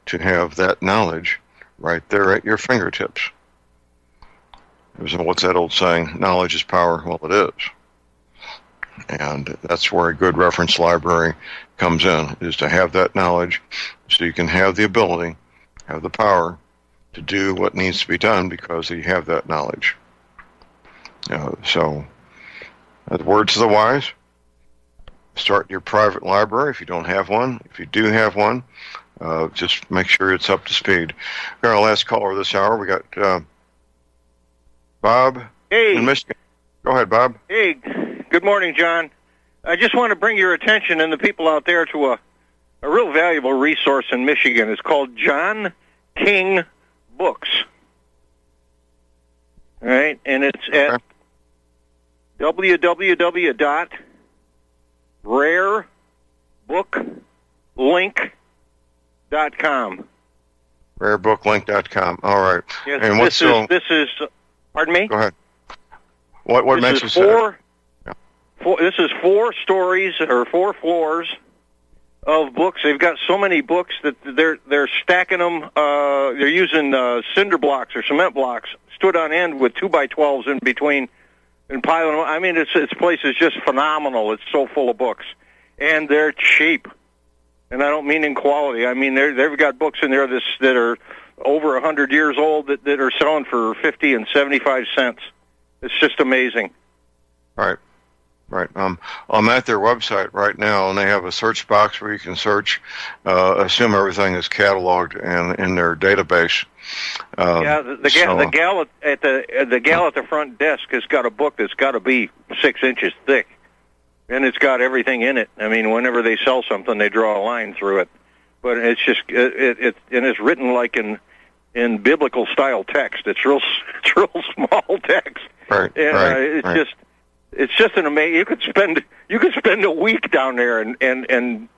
to have that knowledge right there at your fingertips. What's that old saying? Knowledge is power. Well, it is. And that's where a good reference library comes in, is to have that knowledge so you can have the ability, have the power to do what needs to be done because you have that knowledge. So, the words of the wise, start your private library if you don't have one. If you do have one, just make sure it's up to speed. We're our last caller this hour. We got Bob in Michigan. Go ahead, Bob. Hey, good morning, John. I just want to bring your attention and the people out there to a real valuable resource in Michigan. It's called John King Books. All right, and it's at www.rarebooklink.com. Rarebooklink.com. All right. Yes, and this is. Pardon me? Go ahead. What makes it This is 4 stories or 4 floors of books. They've got so many books that they're stacking them. They're using cinder blocks or cement blocks stood on end with 2x12s in between and piling them. I mean, this place is just phenomenal. It's so full of books, and they're cheap. And I don't mean in quality. I mean they've got books in there that are over 100 years old that are selling for 50 and 75 cents. It's just amazing. Right. I'm at their website right now, and they have a search box where you can search. Assume everything is cataloged and in their database. The gal at the front desk has got a book that's got to be 6 inches thick, and it's got everything in it. I mean, whenever they sell something, they draw a line through it. But it's just it's written like in biblical style text. It's real small text. Right. And it's just an amazing. You could spend a week down there and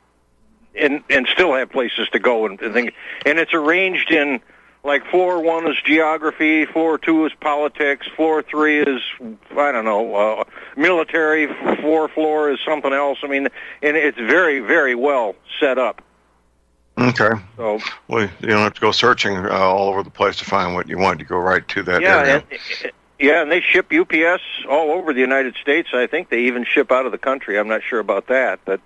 still have places to go and think. And it's arranged in like floor 1 is geography, floor 2 is politics, floor 3 is military, floor is something else. I mean, and it's very, very well set up. Okay. So, well, you don't have to go searching all over the place to find what you want. You go right to that area. And they ship UPS all over the United States. I think they even ship out of the country. I'm not sure about that, but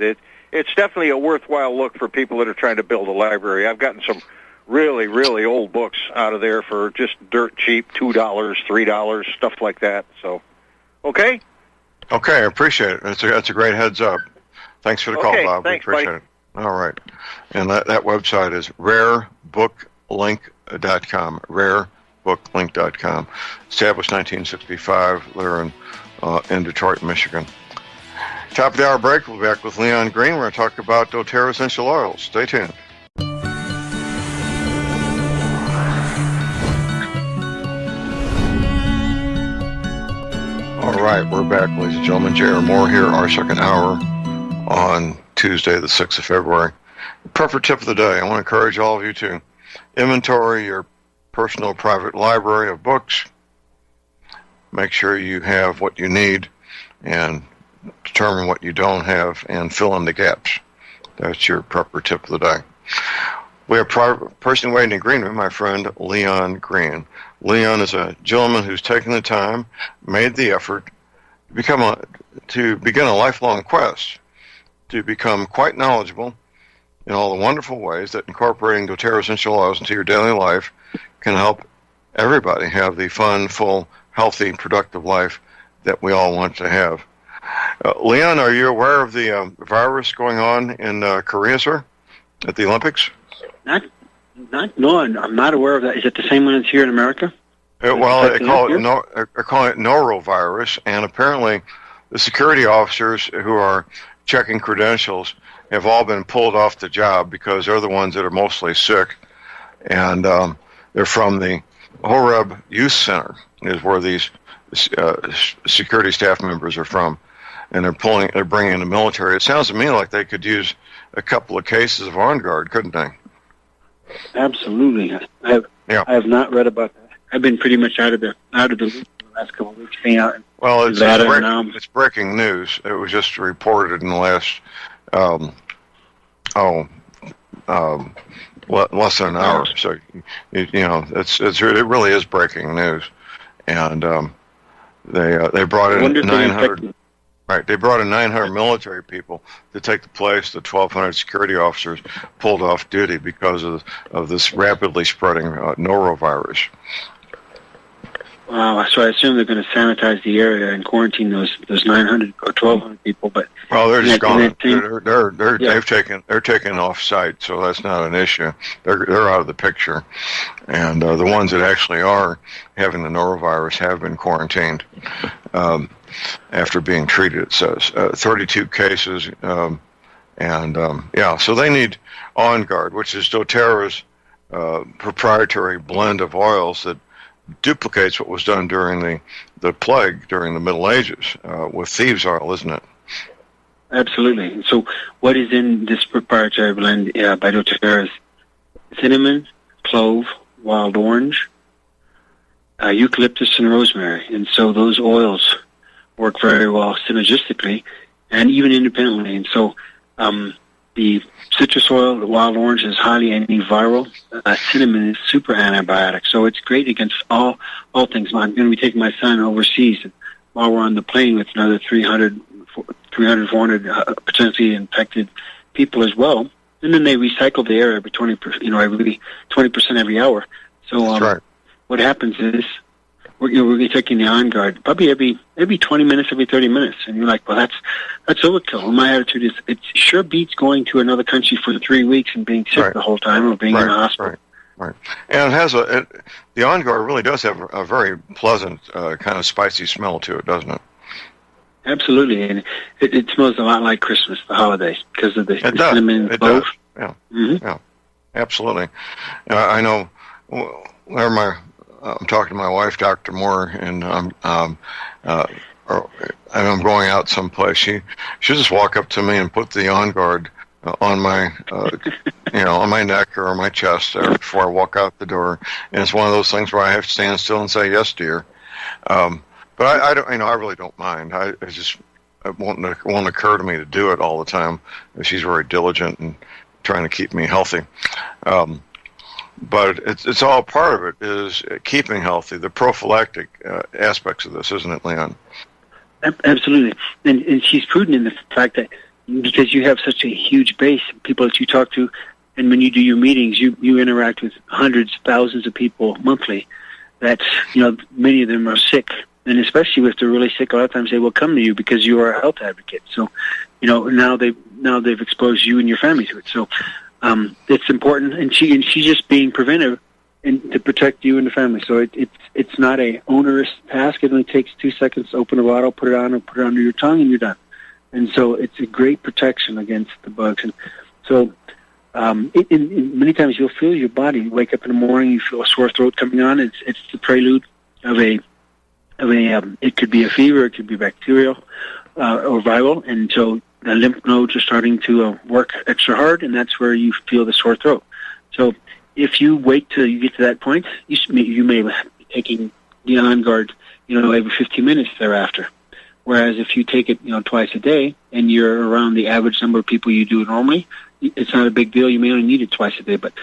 it's definitely a worthwhile look for people that are trying to build a library. I've gotten some really, really old books out of there for just dirt cheap, $2, $3, stuff like that. So, okay? Okay, I appreciate it. That's a great heads up. Thanks for the call, Bob. Thanks, we appreciate it. All right. And that website is rarebooklink.com. Rarebooklink.com. Established 1965. They're in Detroit, Michigan. Top of the hour break. We'll be back with Leon Green. We're going to talk about doTERRA essential oils. Stay tuned. All right, we're back, ladies and gentlemen. J.R. Moore here, our second hour on Tuesday, the 6th of February. Proper tip of the day. I want to encourage all of you to inventory your personal private library of books. Make sure you have what you need and determine what you don't have and fill in the gaps. That's your proper tip of the day. We have a person waiting in green room, my friend Leon Green. Leon is a gentleman who's taken the time, made the effort to begin a lifelong quest to become quite knowledgeable in all the wonderful ways that incorporating doTERRA essential oils into your daily life can help everybody have the fun, full, healthy, productive life that we all want to have. Leon, are you aware of the virus going on in Korea, sir, at the Olympics? No, I'm not aware of that. Is it the same one that's here in America? They call it norovirus, and apparently the security officers who are checking credentials have all been pulled off the job because they're the ones that are mostly sick, and they're from the Horeb Youth Center is where these security staff members are from, and they're bringing in the military. It sounds to me like they could use a couple of cases of On Guard, couldn't they? Absolutely. I have not read about that. I've been pretty much out of the loop the last couple of weeks. Well, it's breaking news. It was just reported in the last less than an hour. So it really is breaking news, and they brought in 900. Right, they brought in 900 military people to take the place that 1,200 security officers pulled off duty because of this rapidly spreading norovirus. Wow, so I assume they're going to sanitize the area and quarantine those 900 or 1,200 people. But they're just gone. They're taken off site, so that's not an issue. They're out of the picture, and the ones that actually are having the norovirus have been quarantined. After being treated, it says 32 cases, so they need On Guard, which is doTERRA's proprietary blend of oils that duplicates what was done during the plague during the Middle Ages with thieves' oil, isn't it? Absolutely. So, what is in this proprietary blend by doTERRA is cinnamon, clove, wild orange, eucalyptus, and rosemary, and so those oils work very well synergistically and even independently. And so the citrus oil, the wild orange, is highly antiviral. Cinnamon is super antibiotic. So it's great against all things. I'm going to be taking my son overseas, and while we're on the plane with another 300, 400 potentially infected people as well. And then they recycle the air every 20% every hour. So That's right. What happens is we're taking the On Guard probably every 20 minutes, every 30 minutes, and you're like, well, that's overkill. And my attitude is, it sure beats going to another country for 3 weeks and being sick the whole time or being in the hospital. Right. And it has the On Guard really does have a very pleasant kind of spicy smell to it, doesn't it? Absolutely, and it smells a lot like Christmas, the holidays, because of the cinnamon and clove. Yeah, yeah, absolutely. I know where I'm talking to my wife, Dr. Moore, and I'm going out someplace. She'll just walk up to me and put the On Guard on my, on my neck or on my chest before I walk out the door. And it's one of those things where I have to stand still and say, "Yes, dear." But I don't, I really don't mind. It won't occur to me to do it all the time. She's very diligent and trying to keep me healthy. But it's all part of it is keeping healthy, the prophylactic aspects of this, isn't it, Leon? Absolutely. And she's prudent in the fact that because you have such a huge base of people that you talk to, and when you do your meetings, you interact with hundreds, thousands of people monthly that, many of them are sick. And especially if they're really sick, a lot of times they will come to you because you are a health advocate. So, now they've exposed you and your family to it. So, it's important, and she's just being preventive and to protect you and the family. So it's not a onerous task. It only takes 2 seconds to open a bottle, put it on, or put it under your tongue, and you're done. And so it's a great protection against the bugs. And so many times you'll feel your body. You wake up in the morning, you feel a sore throat coming on. It's the prelude of a it could be a fever, it could be bacterial or viral, and so the lymph nodes are starting to work extra hard, and that's where you feel the sore throat. So if you wait till you get to that point, you may be taking the On Guard, every 15 minutes thereafter. Whereas if you take it, twice a day, and you're around the average number of people you do it normally, it's not a big deal. You may only need it twice a day, but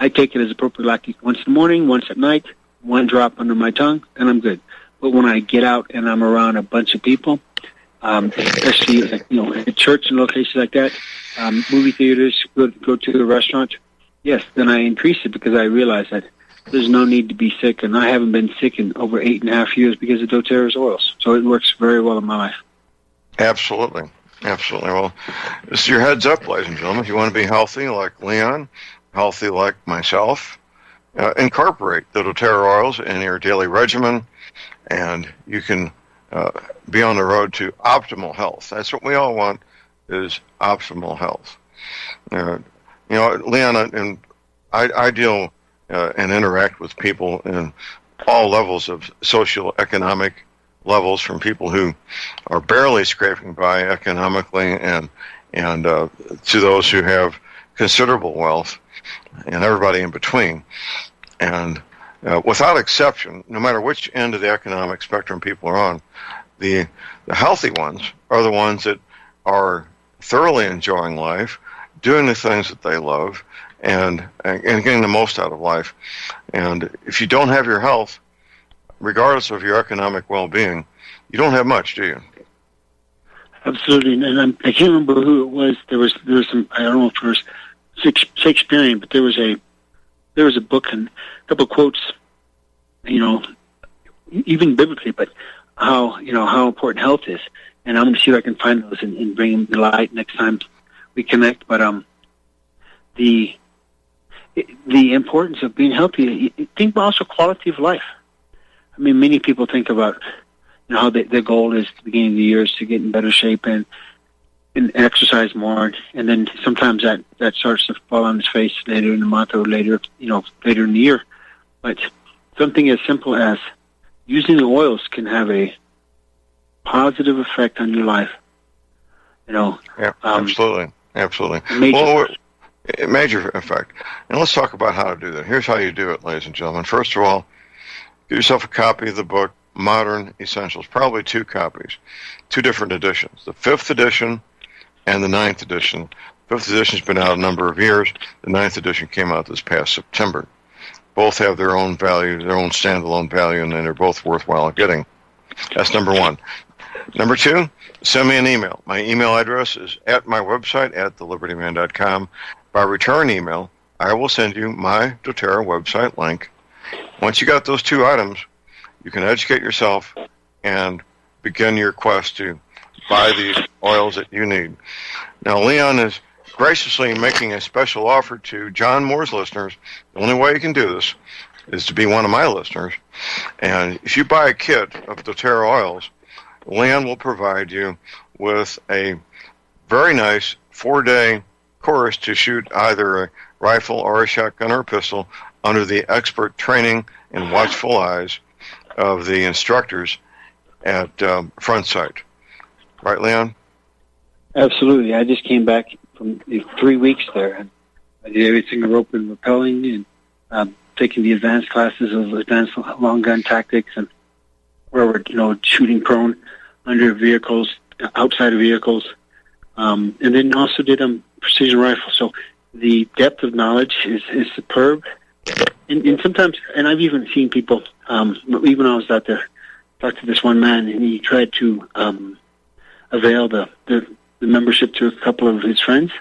I take it as a prophylactic once in the morning, once at night, one drop under my tongue, and I'm good. But when I get out and I'm around a bunch of people, especially at church and locations like that, movie theaters, go to a restaurant, yes, then I increase it because I realize that there's no need to be sick, and I haven't been sick in over 8.5 years because of doTERRA's oils. So it works very well in my life. Absolutely. Well, this is your heads up, ladies and gentlemen. If you want to be healthy like Leon, healthy like myself, incorporate the doTERRA oils in your daily regimen, and you can be on the road to optimal health. That's what we all want, is optimal health. Leon, and I deal and interact with people in all levels of socioeconomic levels, from people who are barely scraping by economically and to those who have considerable wealth, and everybody in between. And without exception, no matter which end of the economic spectrum people are on, the healthy ones are the ones that are thoroughly enjoying life, doing the things that they love, and getting the most out of life. And if you don't have your health, regardless of your economic well-being, you don't have much, do you? Absolutely. And I can't remember who it was. There was some, I don't know if it was Shakespearean, but there was a book and a couple of quotes, even biblically, but how important health is. And I'm going to see if I can find those and bring them to light next time we connect. But the importance of being healthy, think about also quality of life. I mean, many people think about how their goal is at the beginning of the year is to get in better shape and exercise more, and then sometimes that starts to fall on its face later in the month or later in the year. But something as simple as using the oils can have a positive effect on your life. Yeah, absolutely. Major effect. And let's talk about how to do that. Here's how you do it, ladies and gentlemen. First of all, get yourself a copy of the book, Modern Essentials, probably 2 copies, 2 different editions, the 5th edition and the 9th edition. The 5th edition has been out a number of years. The 9th edition came out this past September. Both have their own value, their own standalone value, and they're both worthwhile getting. That's number 1. Number 2, send me an email. My email address is at my website, at thelibertyman.com. By return email, I will send you my doTERRA website link. Once you got those 2 items, you can educate yourself and begin your quest to buy these oils that you need. Now, Leon is graciously making a special offer to John Moore's listeners. The only way you can do this is to be one of my listeners. And if you buy a kit of doTERRA oils, Leon will provide you with a very nice 4-day course to shoot either a rifle or a shotgun or a pistol under the expert training and watchful eyes of the instructors at Front Sight. Right, Leon? Absolutely. I just came back from 3 weeks there, and I did everything rope and rappelling and taking the advanced classes of advanced long gun tactics, and where we're shooting prone under vehicles, outside of vehicles, and then also did precision rifle. So the depth of knowledge is superb. And sometimes, and I've even seen people, even when I was out there, talked to this one man, and he tried to avail the membership to a couple of his friends,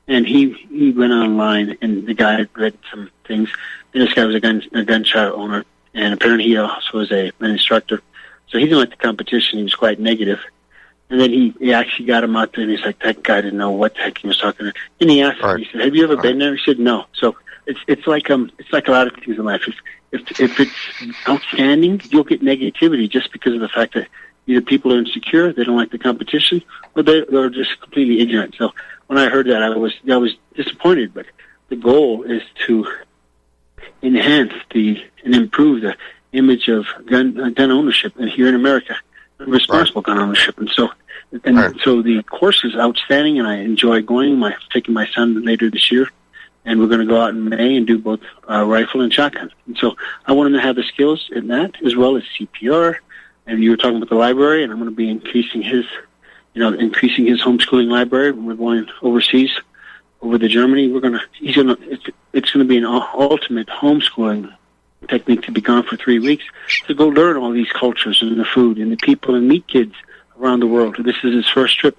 and he went online, and the guy had read some things, and this guy was a gunshot owner, and apparently he also was an instructor. So he didn't like the competition. He was quite negative. And then he actually got him out there, and he's like, that guy didn't know what the heck he was talking about. And he asked him, he said, have you ever been there? He said, no. So it's like a lot of things in life. If it's outstanding, you'll get negativity just because of the fact that either people are insecure, they don't like the competition, or they're just completely ignorant. So when I heard that, I was disappointed. But the goal is to enhance and improve the image of gun ownership, and here in America, responsible gun ownership. And so the course is outstanding, and I enjoy going. Taking my son later this year, and we're going to go out in May and do both rifle and shotgun. And so I want him to have the skills in that, as well as CPR. And you were talking about the library, and I'm going to be increasing his homeschooling library. We're going overseas, over to Germany. It's going to be an ultimate homeschooling technique to be gone for 3 weeks to go learn all these cultures and the food and the people and meet kids around the world. This is his first trip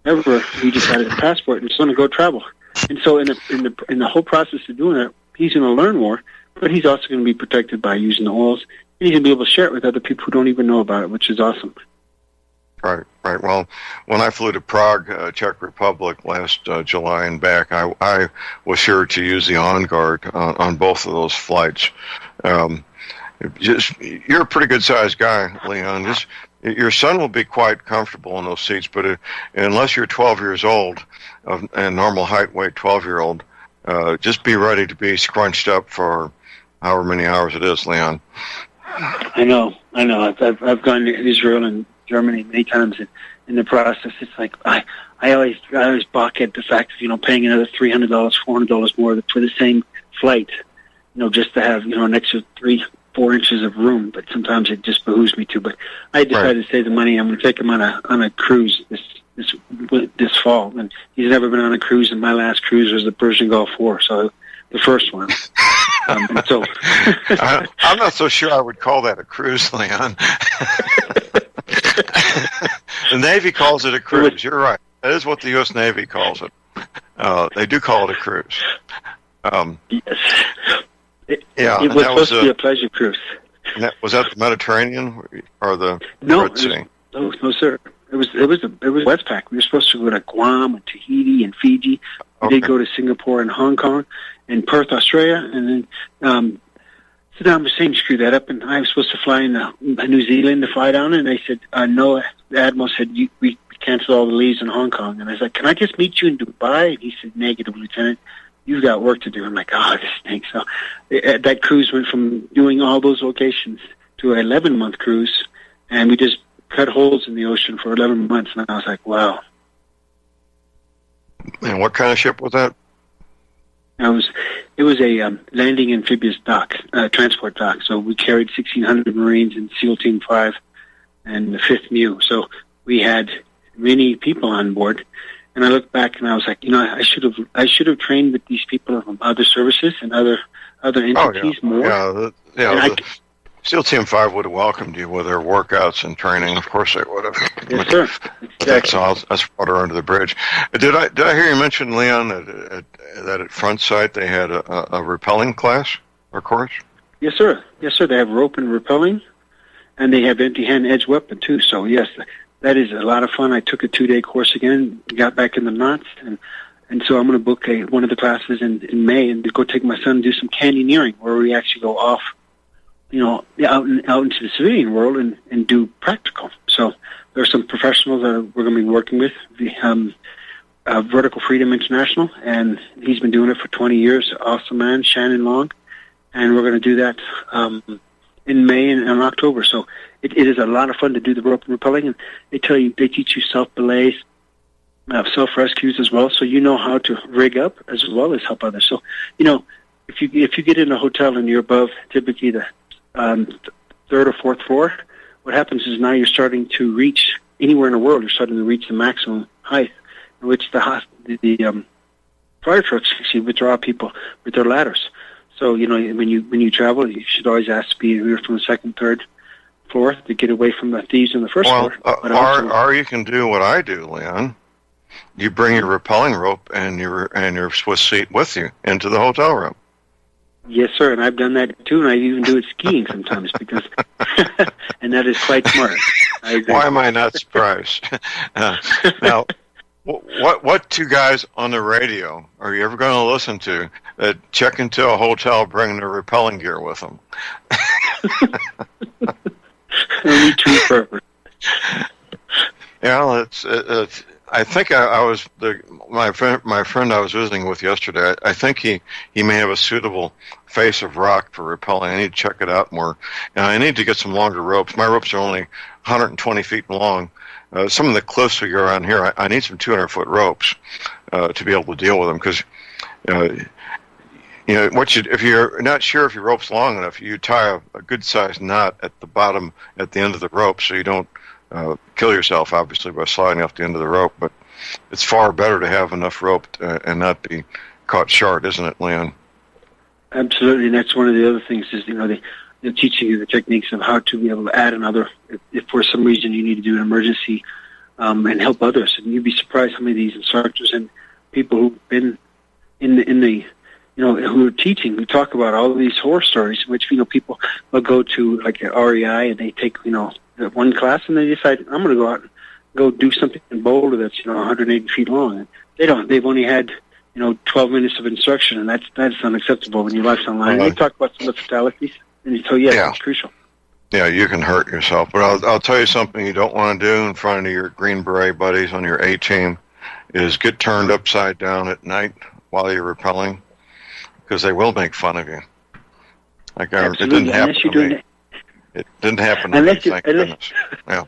ever. He just got his passport and he's going to go travel. And so in the whole process of doing that, he's going to learn more, but he's also going to be protected by using the oils, and he's going to be able to share it with other people who don't even know about it, which is awesome. Right. Well, when I flew to Prague, Czech Republic, last July and back, I was sure to use the On Guard on both of those flights. You're a pretty good-sized guy, Leon. Your son will be quite comfortable in those seats, but unless you're 12 years old, and normal height, weight, 12-year-old, just be ready to be scrunched up for however many hours it is, Leon. I know. I've gone to Israel and Germany many times, and in the process, it's like I always balk at the fact of paying another $300, $400 more for the same flight, just to have an extra 3-4 inches of room. But sometimes it just behooves me to. But I decided to save the money. I'm going to take him on a cruise this fall, and he's never been on a cruise. And my last cruise was the Persian Gulf War, so the first one. So I'm not so sure I would call that a cruise, Leon. The Navy calls it a cruise. You're right. That is what the U.S. Navy calls it. They do call it a cruise. Yes. It was supposed to be a pleasure cruise. Was that the Mediterranean or the Red Sea? No, sir. It was Westpac. We were supposed to go to Guam and Tahiti and Fiji. We did go to Singapore and Hong Kong and Perth, Australia, and then Saddam Hussein screwed that up, and I was supposed to fly into New Zealand to fly down, and they said, no, the Admiral said, we canceled all the leaves in Hong Kong. And I was like, can I just meet you in Dubai? And he said, negative, Lieutenant. You've got work to do. I'm like, this stinks. So that cruise went from doing all those locations to an 11-month cruise, and we just cut holes in the ocean for 11 months, and I was like, wow. And what kind of ship was that? It was a landing amphibious dock, transport dock. So we carried 1,600 Marines in SEAL Team 5 and the 5th MEU. So we had many people on board. And I looked back and I was like, I should have trained with these people from other services and other entities more. SEAL Team 5 would have welcomed you with their workouts and training. Of course they would have. Yes, sir. Exactly. That's water under the bridge. Did I hear you mention, Leon, that at Front Sight they had a rappelling class or course? Yes, sir. They have rope and rappelling, and they have empty-hand edge weapon, too. So, yes, that is a lot of fun. I took a 2-day course again, got back in the knots, and so I'm going to book one of the classes in May and go take my son and do some canyoneering, where we actually go off, out into the civilian world and do practical. So there are some professionals that we're going to be working with, Vertical Freedom International, and he's been doing it for 20 years. Awesome man, Shannon Long, and we're going to do that in May and October. So it is a lot of fun to do the rope and rappelling, and they teach you self-belays, self-rescues as well, so you know how to rig up as well as help others. So, if you get in a hotel and you're above typically the 3rd or 4th floor, what happens is now you're starting to reach anywhere in the world. You're starting to reach the maximum height in which the fire trucks actually withdraw people with their ladders. So when you travel, you should always ask to be here from the 2nd, 3rd floor to get away from the thieves on the 1st floor. Or you can do what I do, Leon. You bring your rappelling rope and your Swiss seat with you into the hotel room. Yes, sir, and I've done that too, and I even do it skiing sometimes because, and that is quite smart. I agree. Why am I not surprised? Now, what two guys on the radio are you ever going to listen to that check into a hotel bringing their rappelling gear with them? Only two purpose. It's I think I was my friend I was visiting with yesterday. I think he may have a suitable face of rock for rappelling. I need to check it out more, and I need to get some longer ropes. My ropes are only 120 feet long. Some of the cliffs we go around here, I need some 200-foot ropes to be able to deal with them because. If you're not sure if your rope's long enough, you tie a good-sized knot at the bottom, at the end of the rope, so you don't kill yourself, obviously, by sliding off the end of the rope. But it's far better to have enough rope and not be caught short, isn't it, Leon? Absolutely, and that's one of the other things is, they're teaching you the techniques of how to be able to add another, if for some reason you need to do an emergency and help others. And you'd be surprised how many of these instructors and people who've been in the who are teaching, who talk about all of these horror stories, in which, people will go to like an REI and they take, one class and they decide, I'm going to go out and go do something in Boulder that's, 180 feet long. And they've only had, 12 minutes of instruction, and that's unacceptable when your life's online. They talk about some of the fatalities, and you tell it's crucial. Yeah, you can hurt yourself. But I'll tell you something you don't want to do in front of your Green Beret buddies on your A-team is get turned upside down at night while you're rappelling, because they will make fun of you. It didn't happen to me. It didn't happen to me, thank goodness. Yeah.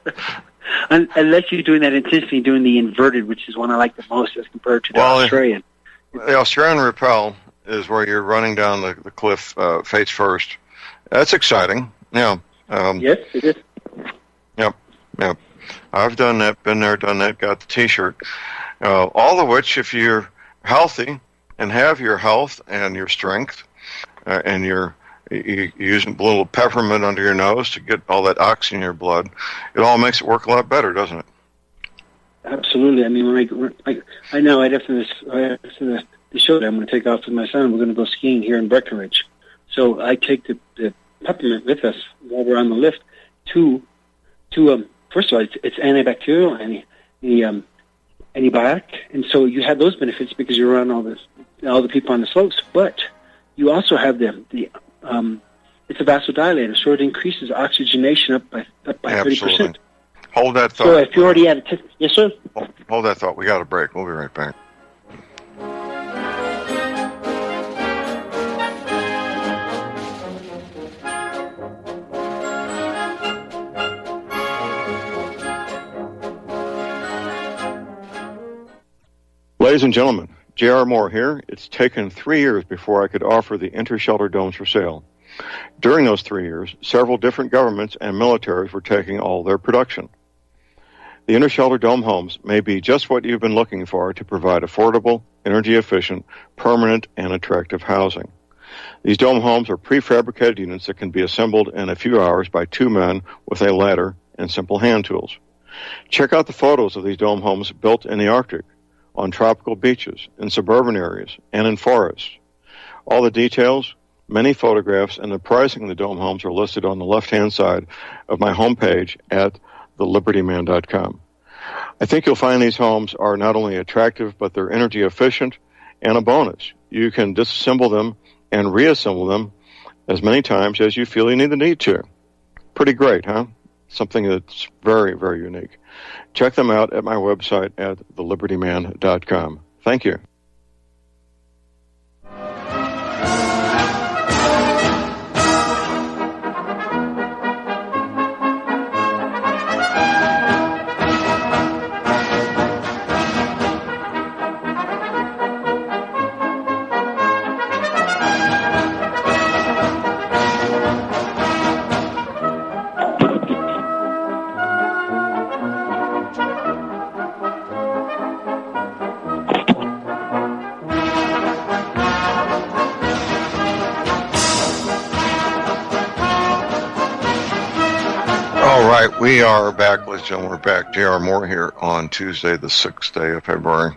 Unless you're doing that intentionally, doing the inverted, which is one I like the most as compared to the Australian. The Australian rappel is where you're running down the cliff face first. That's exciting. Yeah. Yes, it is. Yep. I've done that, been there, done that, got the T-shirt. All of which, if you're healthy and have your health and your strength, and you're using a little peppermint under your nose to get all that oxygen in your blood, it all makes it work a lot better, doesn't it? Absolutely. I mean, I know right after the show that I'm going to take off with my son. We're going to go skiing here in Breckenridge. So I take the peppermint with us while we're on the lift to first of all, it's antibacterial and antibiotic, and so you have those benefits because you're around all the people on the slopes. But you also have it's a vasodilator, so it increases oxygenation up by 30%. Hold that thought. So if you already had yes, sir. Hold that thought. We got a break. We'll be right back. Ladies and gentlemen, J.R. Moore here. It's taken 3 years before I could offer the inter-shelter domes for sale. During those 3 years, several different governments and militaries were taking all their production. The inter-shelter dome homes may be just what you've been looking for to provide affordable, energy-efficient, permanent, and attractive housing. These dome homes are prefabricated units that can be assembled in a few hours by 2 men with a ladder and simple hand tools. Check out the photos of these dome homes built in the Arctic, on tropical beaches, in suburban areas, and in forests. All the details, many photographs, and the pricing of the dome homes are listed on the left-hand side of my homepage at thelibertyman.com. I think you'll find these homes are not only attractive, but they're energy efficient, and a bonus. You can disassemble them and reassemble them as many times as you feel you need to. Pretty great, huh? Something that's very, very unique. Check them out at my website at thelibertyman.com. Thank you. We are back, ladies and gentlemen. We're back. J.R. Moore here on Tuesday, the 6th day of February.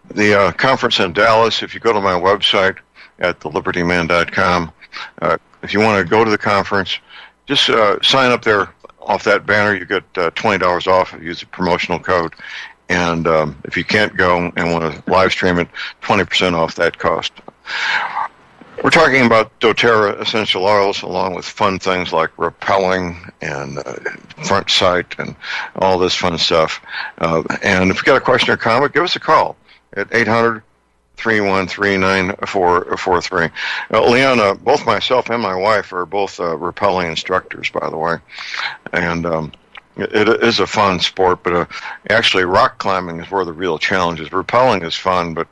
The conference in Dallas, if you go to my website at thelibertyman.com, if you want to go to the conference, just sign up there off that banner. You get $20 off if you use the promotional code. And if you can't go and want to live stream it, 20% off that cost. We're talking about doTERRA essential oils along with fun things like repelling and front sight and all this fun stuff. And if you've got a question or comment, give us a call at 800-313-9443. Leon, both myself and my wife are both repelling instructors, by the way. And it is a fun sport, but actually rock climbing is where the real challenge is. Repelling is fun, but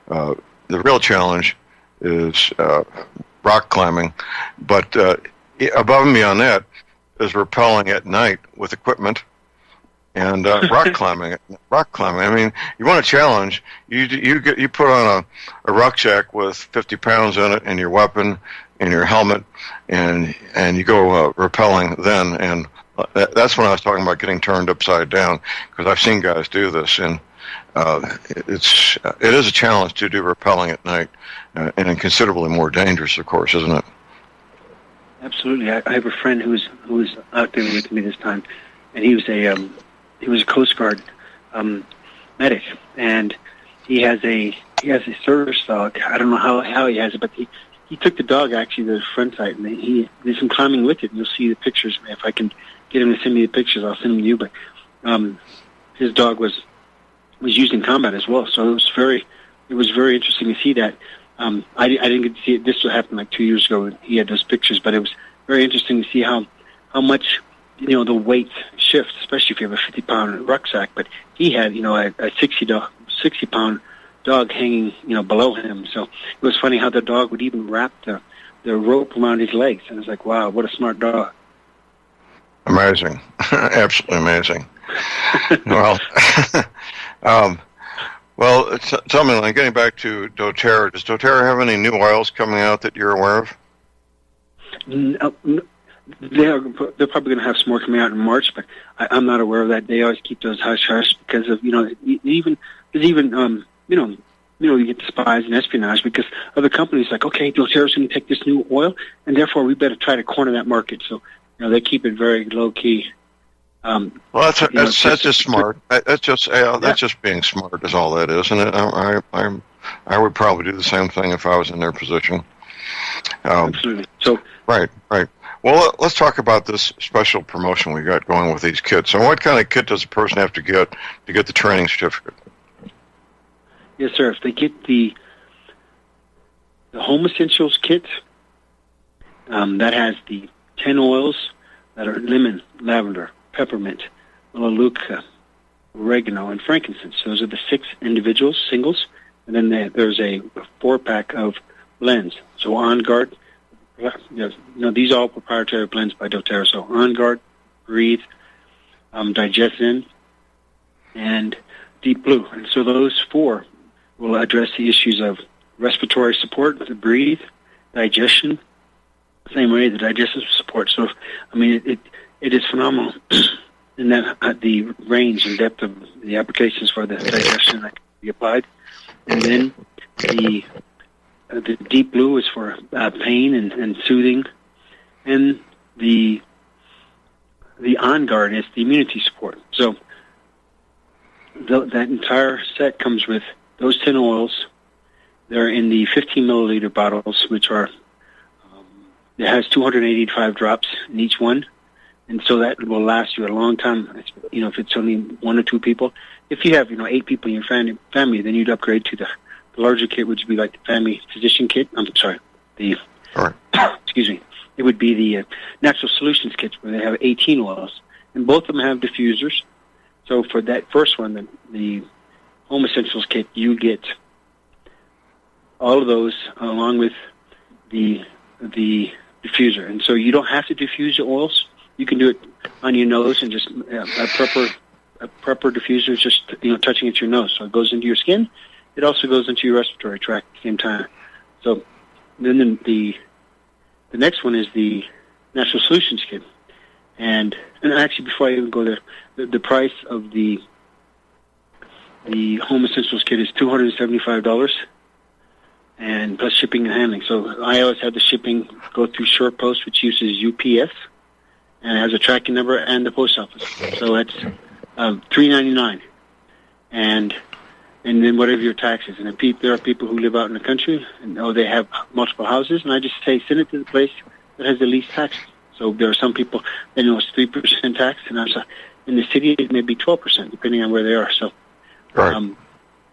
the real challenge is rock climbing, but above and beyond that is rappelling at night with equipment and rock climbing. I mean, you want a challenge? You put on a rucksack with 50 pounds in it and your weapon and your helmet, and you go rappelling then. And that's when I was talking about getting turned upside down, because I've seen guys do this, and it is a challenge to do rappelling at night. And considerably more dangerous, of course, isn't it? Absolutely. I have a friend who was out there with me this time, and he was a Coast Guard medic, and he has a service dog. I don't know how he has it, but he took the dog actually to the front site, and he did some climbing with it. And you'll see the pictures. If I can get him to send me the pictures, I'll send them to you. But his dog was used in combat as well, so it was very interesting to see that. I didn't get to see it. This happened like 2 years ago. He had those pictures, but it very interesting to see how much, the weight shifts, especially if you have a 50-pound rucksack. But he had, a 60-pound dog hanging, below him. So it was funny how the dog would even wrap the rope around his legs. And it's like, wow, what a smart dog. Amazing. Absolutely amazing. Well, tell me, like, getting back to doTERRA, does doTERRA have any new oils coming out that you're aware of? No, they're probably going to have some more coming out in March, but I'm not aware of that. They always keep those hush-hush because of, you get the spies and espionage because other companies like, okay, doTERRA's going to take this new oil, and therefore we better try to corner that market. So, they keep it very low-key. Well, that's just smart. That's just being smart is all that is, and I would probably do the same thing if I was in their position. Absolutely. So right. Well, let's talk about this special promotion we got going with these kits. So, what kind of kit does a person have to get the training certificate? Yes, sir. If they get the Home Essentials kit, that has the 10 oils that are lemon, lavender, peppermint, melaleuca, oregano, and frankincense. Those are the 6 individuals, singles, and then there's a 4-pack of blends. So On Guard, these are all proprietary blends by doTERRA. So On Guard, Breathe, Digestin, and Deep Blue. And so those 4 will address the issues of respiratory support, the breathe, digestion, same way the digestive support. So, it is phenomenal in that the range and depth of the applications for the digestion that can be applied. And then the Deep Blue is for pain and soothing, and the On Guard is the immunity support. So that entire set comes with those 10 oils. They're in the 15 milliliter bottles, which are, it has 285 drops in each one. And so that will last you a long time, if it's only 1 or 2 people. If you have, 8 people in your family, then you'd upgrade to the larger kit, which would be like the family physician kit. Excuse me. It would be the Natural Solutions kits where they have 18 oils. And both of them have diffusers. So for that first one, the Home Essentials kit, you get all of those along with the diffuser. And so you don't have to diffuse your oils. You can do it on your nose and just a proper diffuser is just touching at your nose. So it goes into your skin. It also goes into your respiratory tract at the same time. So then the next one is the Natural Solutions kit. And actually, before I even go there, the price of the Home Essentials kit is $275, and plus shipping and handling. So I always have the shipping go through SurePost, which uses UPS, and it has a tracking number and the post office. So that's $3.99, and then whatever your taxes. And if there are people who live out in the country and they have multiple houses, and I just say send it to the place that has the least taxes. So there are some people that it's 3% tax, and in the city it may be 12%, depending on where they are. So, right.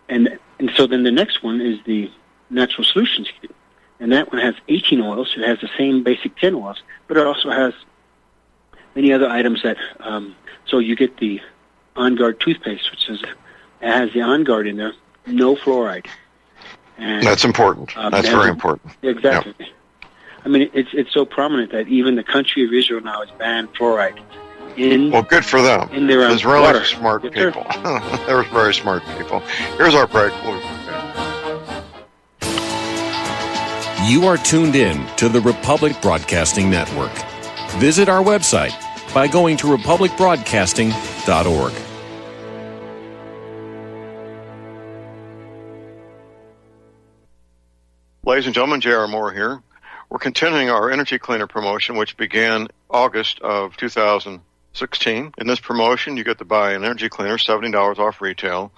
And so then the next one is the Natural Solutions kit, and that one has 18 oils. It has the same basic 10 oils, but it also has many other items that. So you get the On Guard toothpaste, which has the On Guard in there, no fluoride. And, that's important. That's very important. Exactly. Yep. It's so prominent that even the country of Israel now has banned fluoride. Well, good for them. In their Israelis water. Are smart people. They're very smart people. Here's our break. You are tuned in to the Republic Broadcasting Network. Visit our website by going to republicbroadcasting.org. Ladies and gentlemen, J.R. Moore here. We're continuing our Energy Cleaner promotion, which began August of 2016. In this promotion, you get to buy an Energy Cleaner, $70 off retail,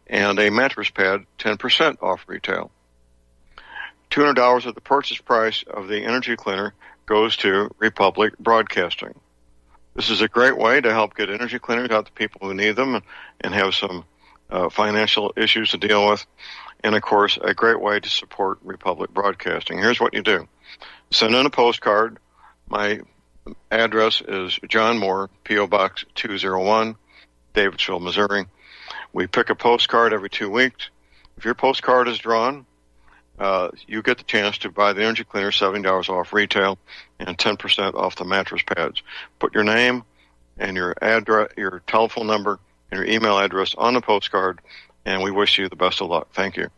and a mattress pad, 10% off retail. $200 of the purchase price of the Energy Cleaner goes to Republic Broadcasting. This is a great way to help get energy cleaners out to people who need them and have some financial issues to deal with. And, of course, a great way to support Republic Broadcasting. Here's what you do. Send in a postcard My address is John Moore, P.O. Box 201, Davidsville, Missouri. We pick a postcard every 2 weeks. If your postcard is drawn, you get the chance to buy the energy cleaner, $70 off retail, and 10% off the mattress pads. Put your name and your address, your telephone number, and your email address on the postcard, and we wish you the best of luck. Thank you.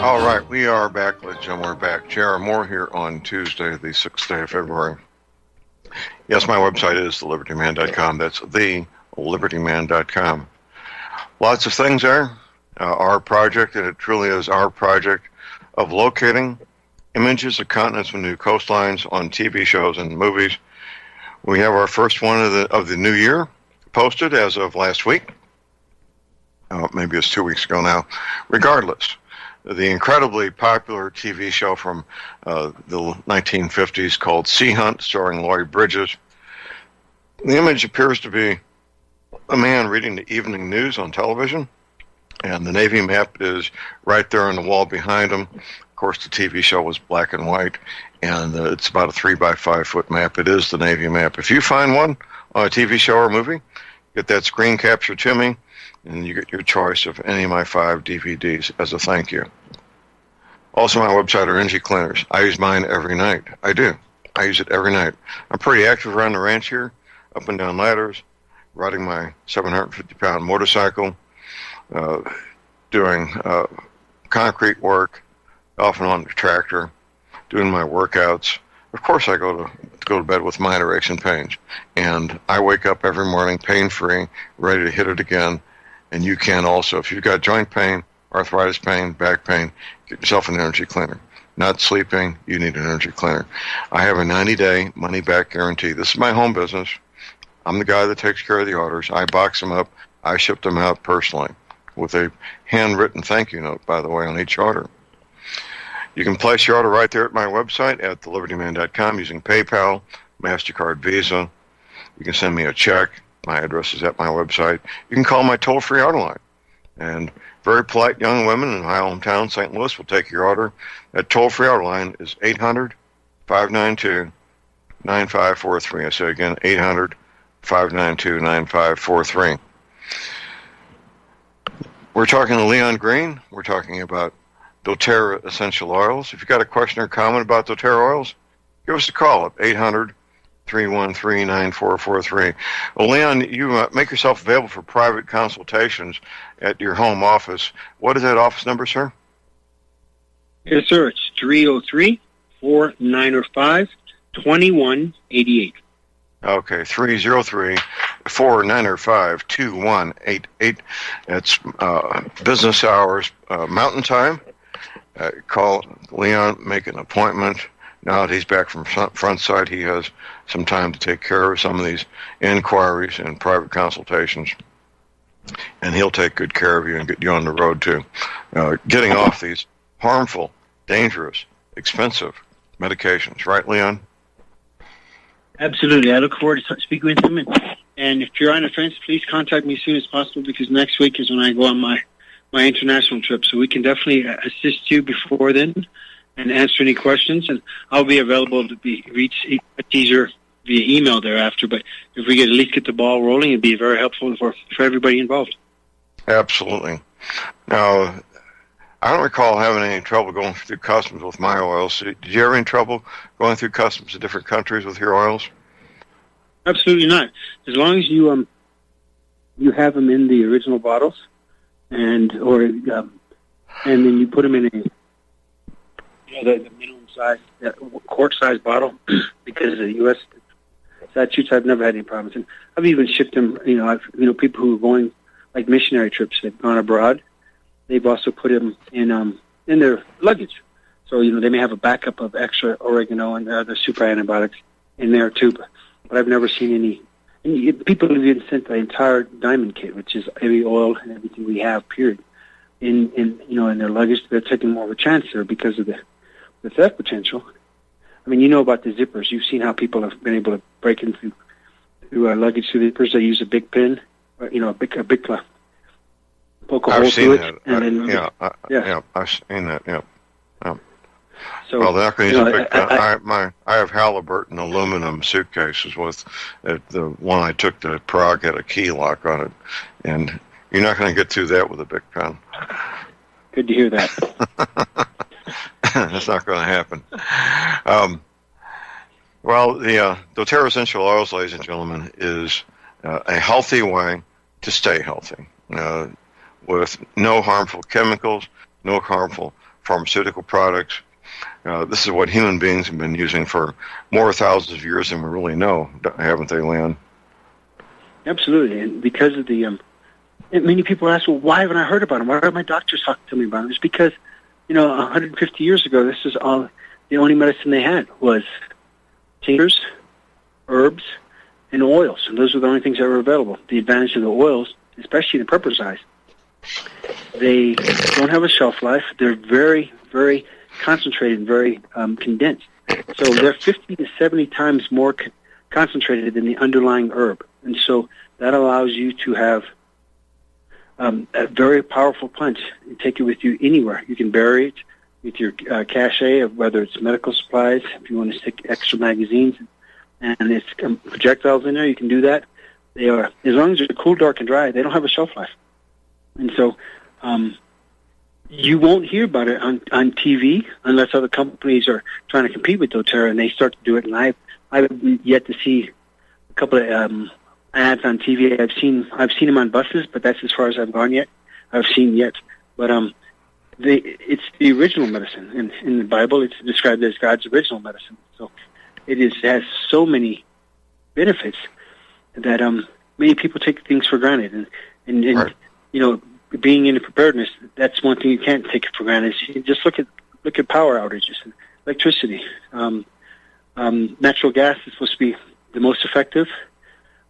All right, we are back, ladies and gentlemen. We're back. J.R. Moore here on Tuesday, the 6th day of February. Yes, my website is thelibertyman.com. That's thelibertyman.com. Lots of things there. Our project, and it truly is our project, of locating images of continents with new coastlines on TV shows and movies. We have our first one of the new year posted as of last week. Maybe it's 2 weeks ago now. Regardless, the incredibly popular TV show from the 1950s called Sea Hunt, starring Lloyd Bridges. The image appears to be a man reading the evening news on television, and the Navy map is right there on the wall behind him. Of course, the TV show was black and white, and it's about a 3x5 foot map. It is the Navy map. If you find one on a TV show or movie, get that screen capture to me, and you get your choice of any of my 5 DVDs as a thank you. Also, my website are energy cleaners. I use mine every night. I do. I use it every night. I'm pretty active around the ranch here, up and down ladders, riding my 750-pound motorcycle, doing concrete work, off and on the tractor, doing my workouts. Of course, I go to bed with minor aches and pains, and I wake up every morning pain-free, ready to hit it again. And you can also. If you've got joint pain, arthritis pain, back pain, get yourself an energy cleaner. Not sleeping, you need an energy cleaner. I have a 90-day money-back guarantee. This is my home business. I'm the guy that takes care of the orders. I box them up. I ship them out personally with a handwritten thank you note, by the way, on each order. You can place your order right there at my website at thelibertyman.com using PayPal, MasterCard, Visa. You can send me a check. My address is at my website. You can call my toll-free order line. And very polite young women in my hometown, St. Louis, will take your order. That toll-free order line is 800-592-9543. I say again, 800-592-9543. We're talking to Leon Green. We're talking about doTERRA essential oils. If you've got a question or comment about doTERRA oils, give us a call at 800-313-9443. Well, Leon, you make yourself available for private consultations at your home office. What is that office number, sir? Yes, sir. It's 303-495-2188. Okay, 303-495-2188. That's business hours, Mountain Time. Call Leon, make an appointment. Now that he's back from front side, he has some time to take care of some of these inquiries and private consultations. And he'll take good care of you and get you on the road to getting off these harmful, dangerous, expensive medications. Right, Leon? Absolutely. I look forward to speaking with him. And if you're on the fence, please contact me as soon as possible, because next week is when I go on my international trip. So we can definitely assist you before then and answer any questions. And I'll be available to be reached easier via email thereafter. But if we could at least get the ball rolling, it'd be very helpful for everybody involved. Absolutely. Now, I don't recall having any trouble going through customs with my oils. Did you ever have any trouble going through customs in different countries with your oils? Absolutely not. As long as you have them in the original bottles, and then you put them in the minimum size, quart size bottle, because of the U.S. statutes, I've never had any problems. And I've even shipped them. People who are going like missionary trips, they've gone abroad. They've also put them in their luggage. So, they may have a backup of extra oregano and other super antibiotics in there too. But I've never seen any. And people have even sent the entire diamond kit, which is every oil and everything we have, period, in their luggage. They're taking more of a chance there because of the theft potential. I mean, you know about the zippers. You've seen how people have been able to break into luggage through the zippers. They use a big pin, or, a big poke a hole through it. And then, I've seen that. Yeah. So, well, they're not going to use a big pin. I have Halliburton aluminum suitcases with the one I took to Prague had a key lock on it, and you're not going to get through that with a big pen. Good to hear that. That's not going to happen. Well, the doTERRA essential oils, ladies and gentlemen, is a healthy way to stay healthy, with no harmful chemicals, no harmful pharmaceutical products. This is what human beings have been using for more thousands of years than we really know, haven't they, Leon? Absolutely, and because of the many people ask, well, why haven't I heard about them? Why aren't my doctors talking to me about them? It's because, 150 years ago, this is all, the only medicine they had was tinctures, herbs, and oils. And those were the only things that were available. The advantage of the oils, especially the purple size, they don't have a shelf life. They're very, very concentrated, very condensed. So they're 50 to 70 times more concentrated than the underlying herb. And so that allows you to have a very powerful punch and take it with you anywhere. You can bury it with your cachet of whether it's medical supplies, if you want to stick extra magazines, and it's projectiles in there, you can do that. They are, as long as they're cool, dark, and dry, they don't have a shelf life. And so you won't hear about it on TV unless other companies are trying to compete with doTERRA and they start to do it. And I've yet to see a couple of ads on TV. I've seen them on buses, but that's as far as I've gone yet. I've seen yet, but it's the original medicine. In the Bible, it's described as God's original medicine. So it has so many benefits that many people take things for granted, and right. Being in preparedness, that's one thing you can't take it for granted. You just look at power outages and electricity. Natural gas is supposed to be the most effective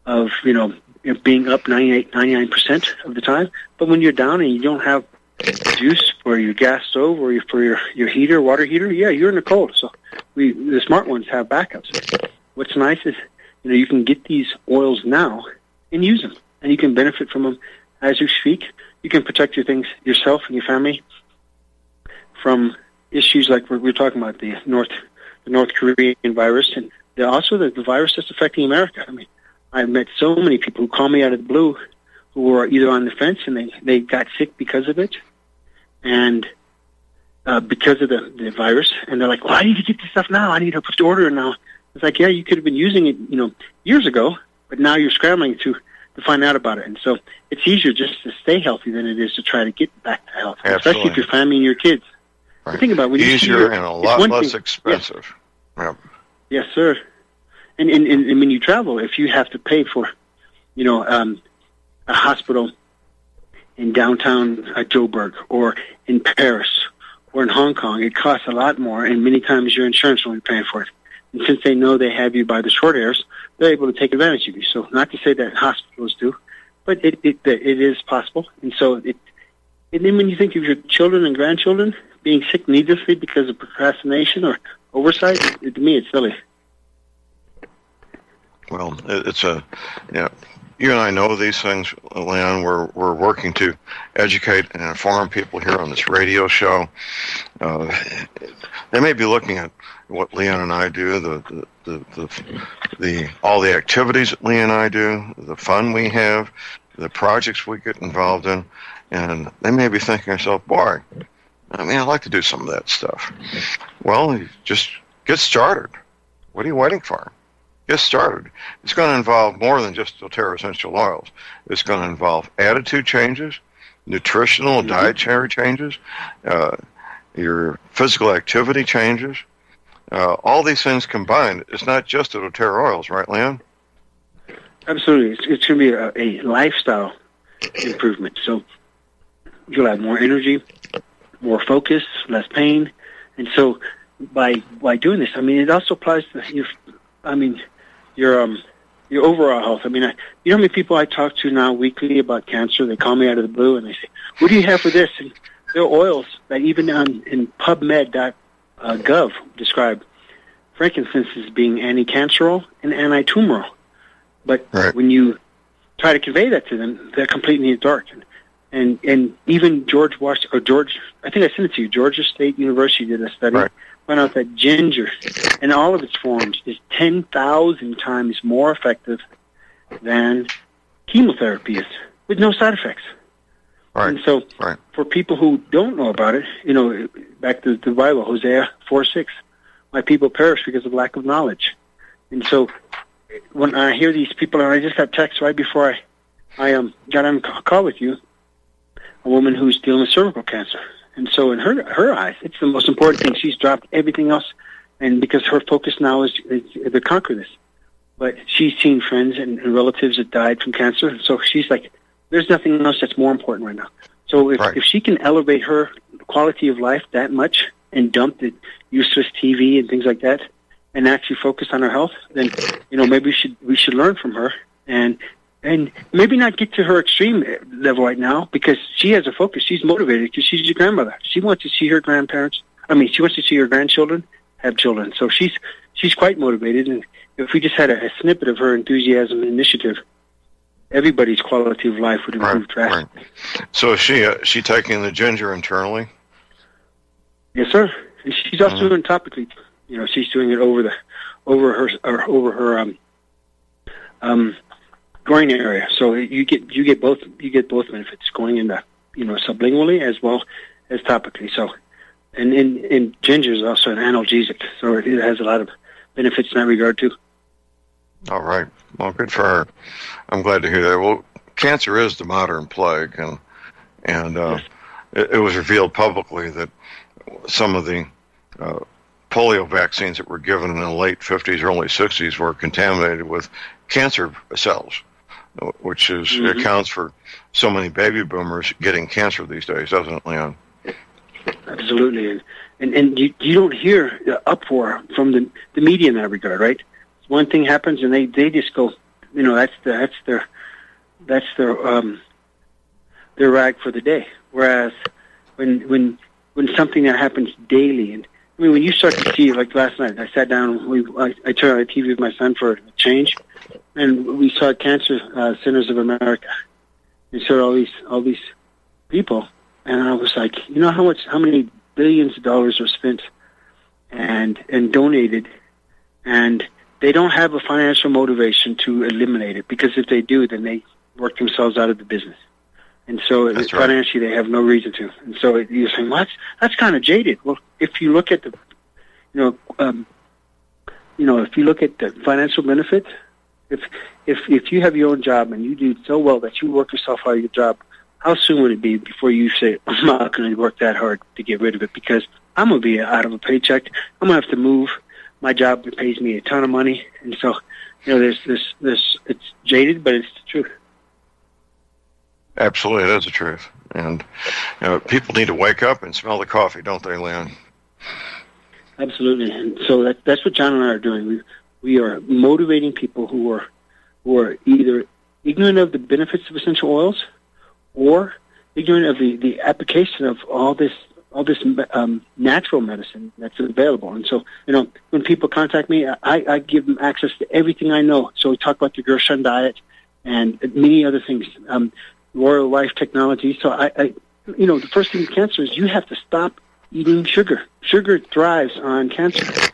of being up 99% of the time. But when you're down and you don't have juice for your gas stove or for your heater, water heater, yeah, you're in the cold. So the smart ones have backups. What's nice is you can get these oils now and use them, and you can benefit from them as you speak. You can protect your things, yourself and your family, from issues like we're talking about, the North Korean virus, and also the virus that's affecting America. I mean, I've met so many people who call me out of the blue who were either on the fence and they got sick because of it, and because of the virus, and they're like, well, I need to get this stuff now. I need to put the order in now. It's like, yeah, you could have been using it, years ago, but now you're scrambling to find out about it. And so it's easier just to stay healthy than it is to try to get back to health, especially if your family and your kids. Right. Think about it, when easier and a lot less expensive. Yes. Yes, sir. And when you travel, if you have to pay for, a hospital in downtown Joburg or in Paris or in Hong Kong, it costs a lot more, and many times your insurance will be paying for it. And since they know they have you by the short hairs, they're able to take advantage of you. So not to say that hospitals do, but it is possible. And so and then when you think of your children and grandchildren being sick needlessly because of procrastination or oversight, to me it's silly. Well, it's you and I know these things, Leon. We're working to educate and inform people here on this radio show. They may be looking at what Leon and I do, the all the activities that Leon and I do, the fun we have, the projects we get involved in, and they may be thinking to themselves, boy, I'd like to do some of that stuff. Well, just get started. What are you waiting for? Get started. It's going to involve more than just doTERRA essential oils. It's going to involve attitude changes, nutritional, dietary changes, your physical activity changes. All these things combined. It's not just the doTERRA oils, right, Leon? Absolutely. It's going to be a lifestyle improvement. So you'll have more energy, more focus, less pain. And so by doing this, it also applies to your overall health. You know how many people I talk to now weekly about cancer? They call me out of the blue and they say, what do you have for this? And there are oils that even in PubMed.gov describe frankincense as being anti-canceral and anti-tumoral. But Right. when you try to convey that to them, they're completely in the dark. And even George, I think I sent it to you, Georgia State University did a study, Right. found out that ginger, in all of its forms, is 10,000 times more effective than chemotherapy is, with no side effects. Right. And so, Right. for people who don't know about it, back to the Bible, Hosea 4:6, my people perish because of lack of knowledge. And so, when I hear these people, and I just got text right before I got on a call with you, a woman who's dealing with cervical cancer. And so in her eyes, it's the most important thing. She's dropped everything else, and because her focus now is to conquer this. But she's seen friends and relatives that died from cancer, so she's like, there's nothing else that's more important right now. So if she can elevate her quality of life that much and dump the useless TV and things like that, and actually focus on her health, then maybe we should learn from her and maybe not get to her extreme level right now, because she has a focus. She's motivated because she's your grandmother. She wants to see her grandparents. She wants to see her grandchildren have children. So she's quite motivated. And if we just had a snippet of her enthusiasm and initiative, everybody's quality of life would improve drastically. Right. So is she taking the ginger internally? Yes, sir. And she's also doing it topically. She's doing it over her groin area. So you get both benefits going into sublingually as well as topically. So and ginger is also an analgesic, so it has a lot of benefits in that regard too. All right. Well, good for her. I'm glad to hear that. Well, cancer is the modern plague, and Yes. it was revealed publicly that some of the polio vaccines that were given in the late 50s, early 60s were contaminated with cancer cells, which accounts for so many baby boomers getting cancer these days, doesn't it, Leon? Absolutely. And you don't hear uproar from the media in that regard, right? One thing happens and they just go, that's their rag for the day. Whereas when something that happens daily, and when you start to see, like last night, I sat down, I turned on the TV with my son for a change, and we saw Cancer Centers of America. We saw all these people, and I was like, how many billions of dollars are spent and donated, and they don't have a financial motivation to eliminate it, because if they do, then they work themselves out of the business. And so financially, they have no reason to. And so you're saying, well, that's kind of jaded. Well, if you look at the, if you look at the financial benefit, if you have your own job and you do so well that you work yourself out of your job, how soon would it be before you say, I'm not going to work that hard to get rid of it because I'm going to be out of a paycheck. I'm going to have to move. My job pays me a ton of money. And so, there's this, it's jaded, but it's the truth. Absolutely, it is the truth. And people need to wake up and smell the coffee, don't they, Leon? Absolutely. And so that's what John and I are doing. We are motivating people who are either ignorant of the benefits of essential oils or ignorant of the application of all this natural medicine that's available. And so, when people contact me, I give them access to everything I know. So we talk about the Gershon diet and many other things, Royal Life technology. So the first thing with cancer is you have to stop eating sugar. Sugar thrives on cancer.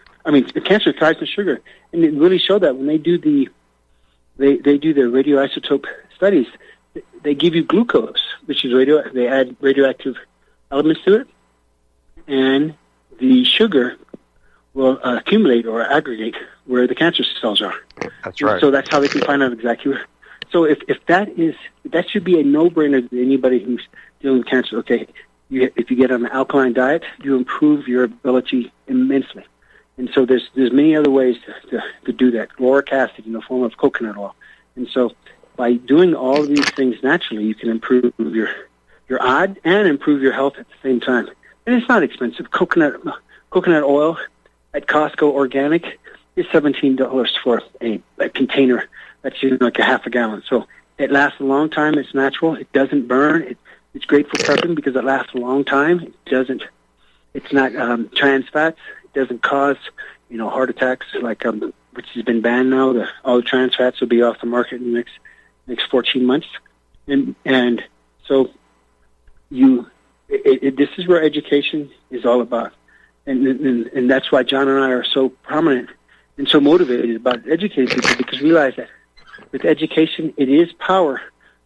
Cancer thrives on sugar. And it really showed that when they do the radioisotope studies. They give you glucose, which is they add radioactive elements to it, and the sugar will accumulate or aggregate where the cancer cells are. That's right. So that's how they can find out exactly where. So if that should be a no-brainer to anybody who's dealing with cancer. Okay, if you get on an alkaline diet, you improve your ability immensely. And so there's many other ways to do that. Lauric acid in the form of coconut oil. And so by doing all of these things naturally, you can improve your odd and improve your health at the same time. And it's not expensive. Coconut oil at Costco organic is $17 for a container that's like a half a gallon. So it lasts a long time. It's natural. It doesn't burn. It's great for prepping because it lasts a long time. It's not trans fats. It doesn't cause heart attacks, like which has been banned now. All the trans fats will be off the market in the next 14 months, and so this is where education is all about, and that's why John and I are so prominent and so motivated about educating people, because we realize that with education, it is power,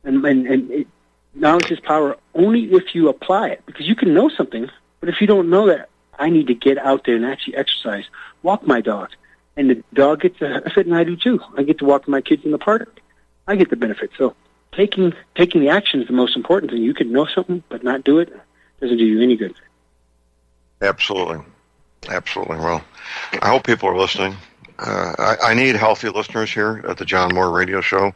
and knowledge is power only if you apply it, because you can know something, but if you don't know that, I need to get out there and actually exercise, walk my dog, and the dog gets a fit, and I do too. I get to walk my kids in the park. I get the benefit. So taking the action is the most important thing. You can know something, but not do it doesn't do you any good. Absolutely. Well, I hope people are listening. I need healthy listeners here at the John Moore Radio Show.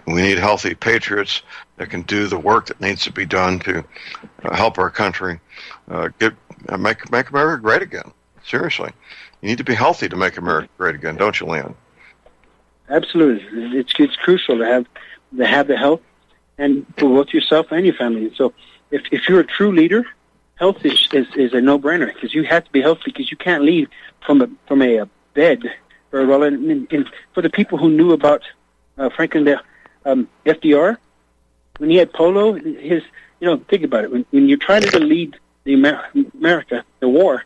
We need healthy patriots that can do the work that needs to be done to help our country make America great again. Seriously, you need to be healthy to make America great again, don't you, Leon? Absolutely, it's crucial to have the health, and for both yourself and your family. So, if you're a true leader, health is a no-brainer, because you have to be healthy, because you can't leave from a bed very well. And for the people who knew about Franklin FDR, when he had polio, think about it. When you're trying to lead America, the war,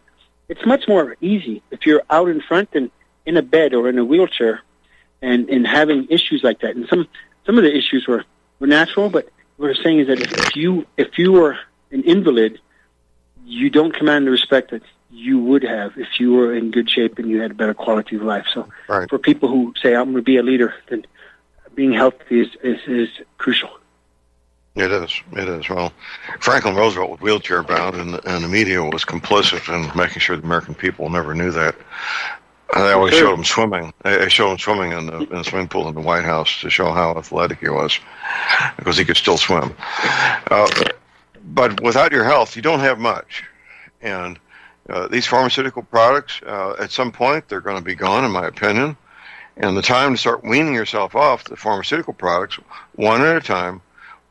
it's much more easy if you're out in front and in a bed or in a wheelchair and having issues like that. And some of the issues were natural, but what we're saying is that if you were an invalid, you don't command the respect that you would have if you were in good shape and you had a better quality of life. So right. For people who say, I'm going to be a leader, then being healthy is crucial. It is. Well, Franklin Roosevelt was wheelchair bound, and the media was complicit in making sure the American people never knew that. They always showed him swimming. They showed him swimming in the swimming pool in the White House to show how athletic he was, because he could still swim. But without your health, you don't have much. And these pharmaceutical products, at some point, they're going to be gone, in my opinion. And the time to start weaning yourself off the pharmaceutical products, one at a time,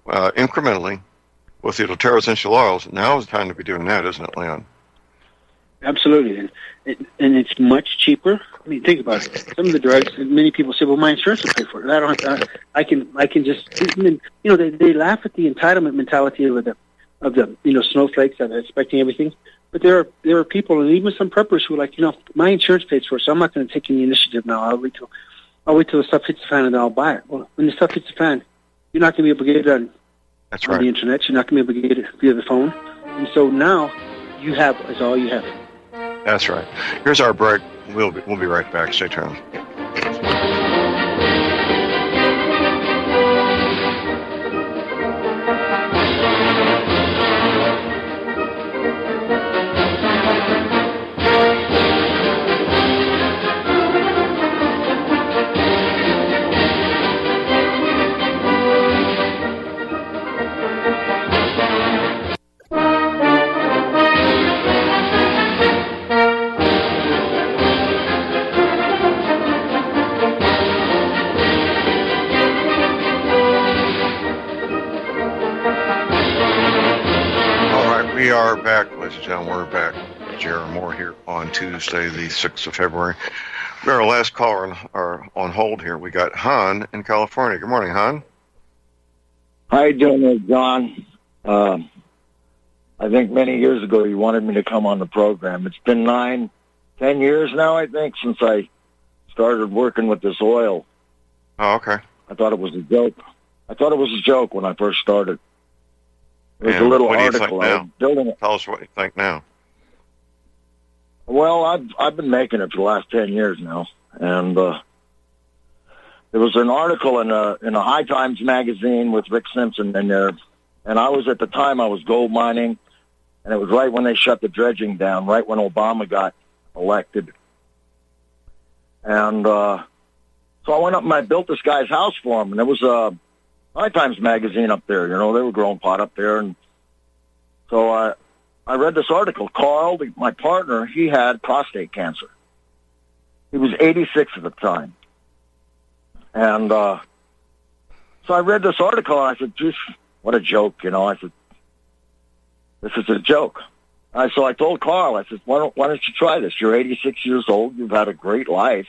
incrementally, with the doTERRA essential oils, now is the time to be doing that, isn't it, Leon? Absolutely. And it's much cheaper. I mean, think about it. Some of the drugs, many people say, well, my insurance will pay for it. I don't have to, I can just, they laugh at the entitlement mentality of the snowflakes that are expecting everything. But there are people, and even some preppers, who are like, my insurance pays for it, so I'm not going to take any initiative now. I'll wait till the stuff hits the fan, and then I'll buy it. Well, when the stuff hits the fan, you're not going to be able to get it on the internet. You're not going to be able to get it via the phone. And so now you have is all you have. That's right. Here's our break. We'll be right back. Stay tuned. We are back, ladies and gentlemen. We're back. Jerry Moore here on Tuesday, the 6th of February. We're our last caller on hold here. We got Han in California. Good morning, Han. How you doing there, John? I think many years ago you wanted me to come on the program. It's been 9-10 years now, I think, since I started working with this oil. Oh, okay. I thought it was a joke when I first started. It was a little article. I was building it. Tell us what you think now. Well, I've been making it for the last 10 years now, and there was an article in a High Times magazine with Rick Simpson in there, and I was gold mining, and it was right when they shut the dredging down, right when Obama got elected, and so I went up and I built this guy's house for him, and there was a High Times magazine up there. They were growing pot up there, and so I read this article. Carl, my partner, he had prostate cancer. He was 86 at the time. And so I read this article, and I said, geez, what a joke, I said, this is a joke. So I told Carl, I said, why don't you try this? You're 86 years old. You've had a great life.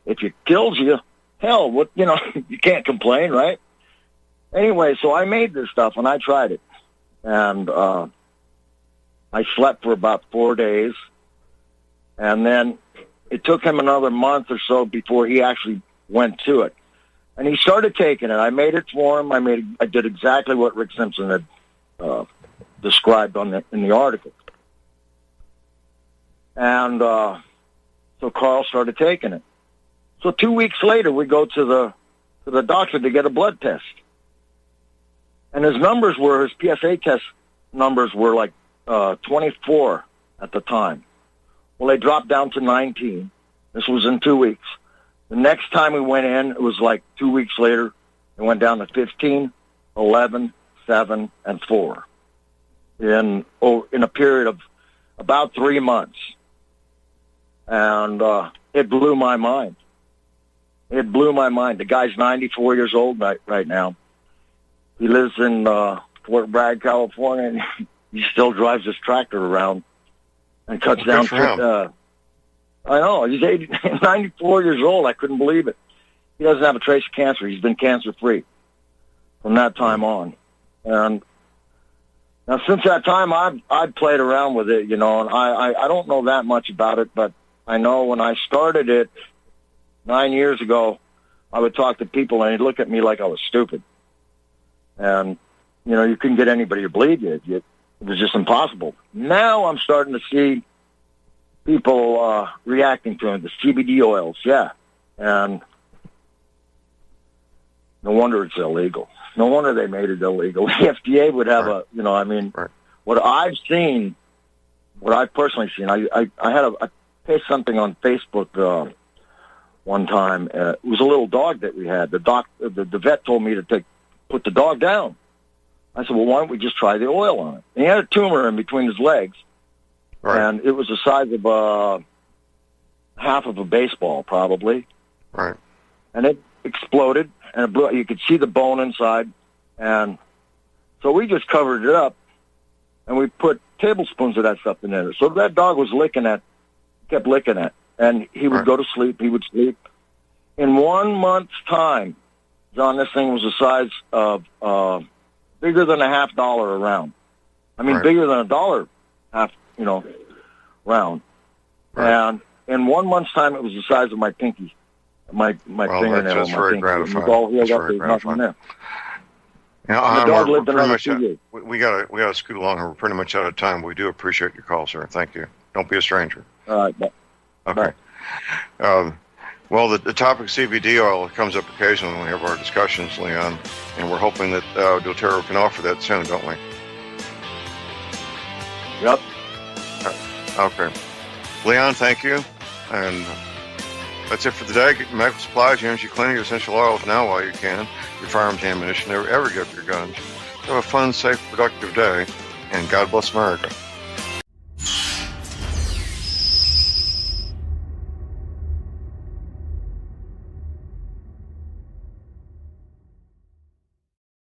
If it kills you, hell, you can't complain, right? Anyway, so I made this stuff and I tried it. And I slept for about 4 days. And then it took him another month or so before he actually went to it. And he started taking it. I made it for him. I did exactly what Rick Simpson had described in the article. And so Carl started taking it. So 2 weeks later, we go to the doctor to get a blood test. And his PSA test numbers were like 24 at the time. Well, they dropped down to 19. This was in 2 weeks. The next time we went in, it was like 2 weeks later. It went down to 15, 11, 7, and 4 in a period of about 3 months. And it blew my mind. It blew my mind. The guy's 94 years old right now. He lives in Fort Bragg, California, and he still drives his tractor around and cuts down. I know. He's 94 years old. I couldn't believe it. He doesn't have a trace of cancer. He's been cancer-free from that time on. And now, since that time, I've played around with it, and I don't know that much about it, but I know when I started it 9 years ago, I would talk to people, and they'd look at me like I was stupid. And, you couldn't get anybody to believe you. It was just impossible. Now I'm starting to see people reacting to it, the CBD oils, yeah. And no wonder it's illegal. No wonder they made it illegal. The FDA would have right. What I've seen, what I've personally seen, I pasted something on Facebook one time. It was a little dog that we had. The vet told me to put the dog down. I said, well, why don't we just try the oil on it? And he had a tumor in between his legs, right. And it was the size of half of a baseball, probably. Right. And it exploded, and it blew. You could see the bone inside. And so we just covered it up, and we put tablespoons of that stuff in there. So that dog was kept licking it, and he would go to sleep. He would sleep. In 1 month's time, John, this thing was the size of bigger than $50 a round. I mean, bigger than $1 round. Right. And in 1 month's time, it was the size of my pinky, my fingernail. That's very gratifying. It was all healed up. There's nothing there. Yeah, the dog lived another 2 years. We gotta scoot along, and we're pretty much out of time. We do appreciate your call, sir. Thank you. Don't be a stranger. All right. Bye. Okay. Well, the topic of CBD oil comes up occasionally when we have our discussions, Leon, and we're hoping that doTERRA can offer that soon, don't we? Yep. Okay. Leon, thank you. And that's it for the day. Get your medical supplies, your energy cleaning, your essential oils now while you can. Your firearms ammunition, never ever give up your guns. Have a fun, safe, productive day, and God bless America.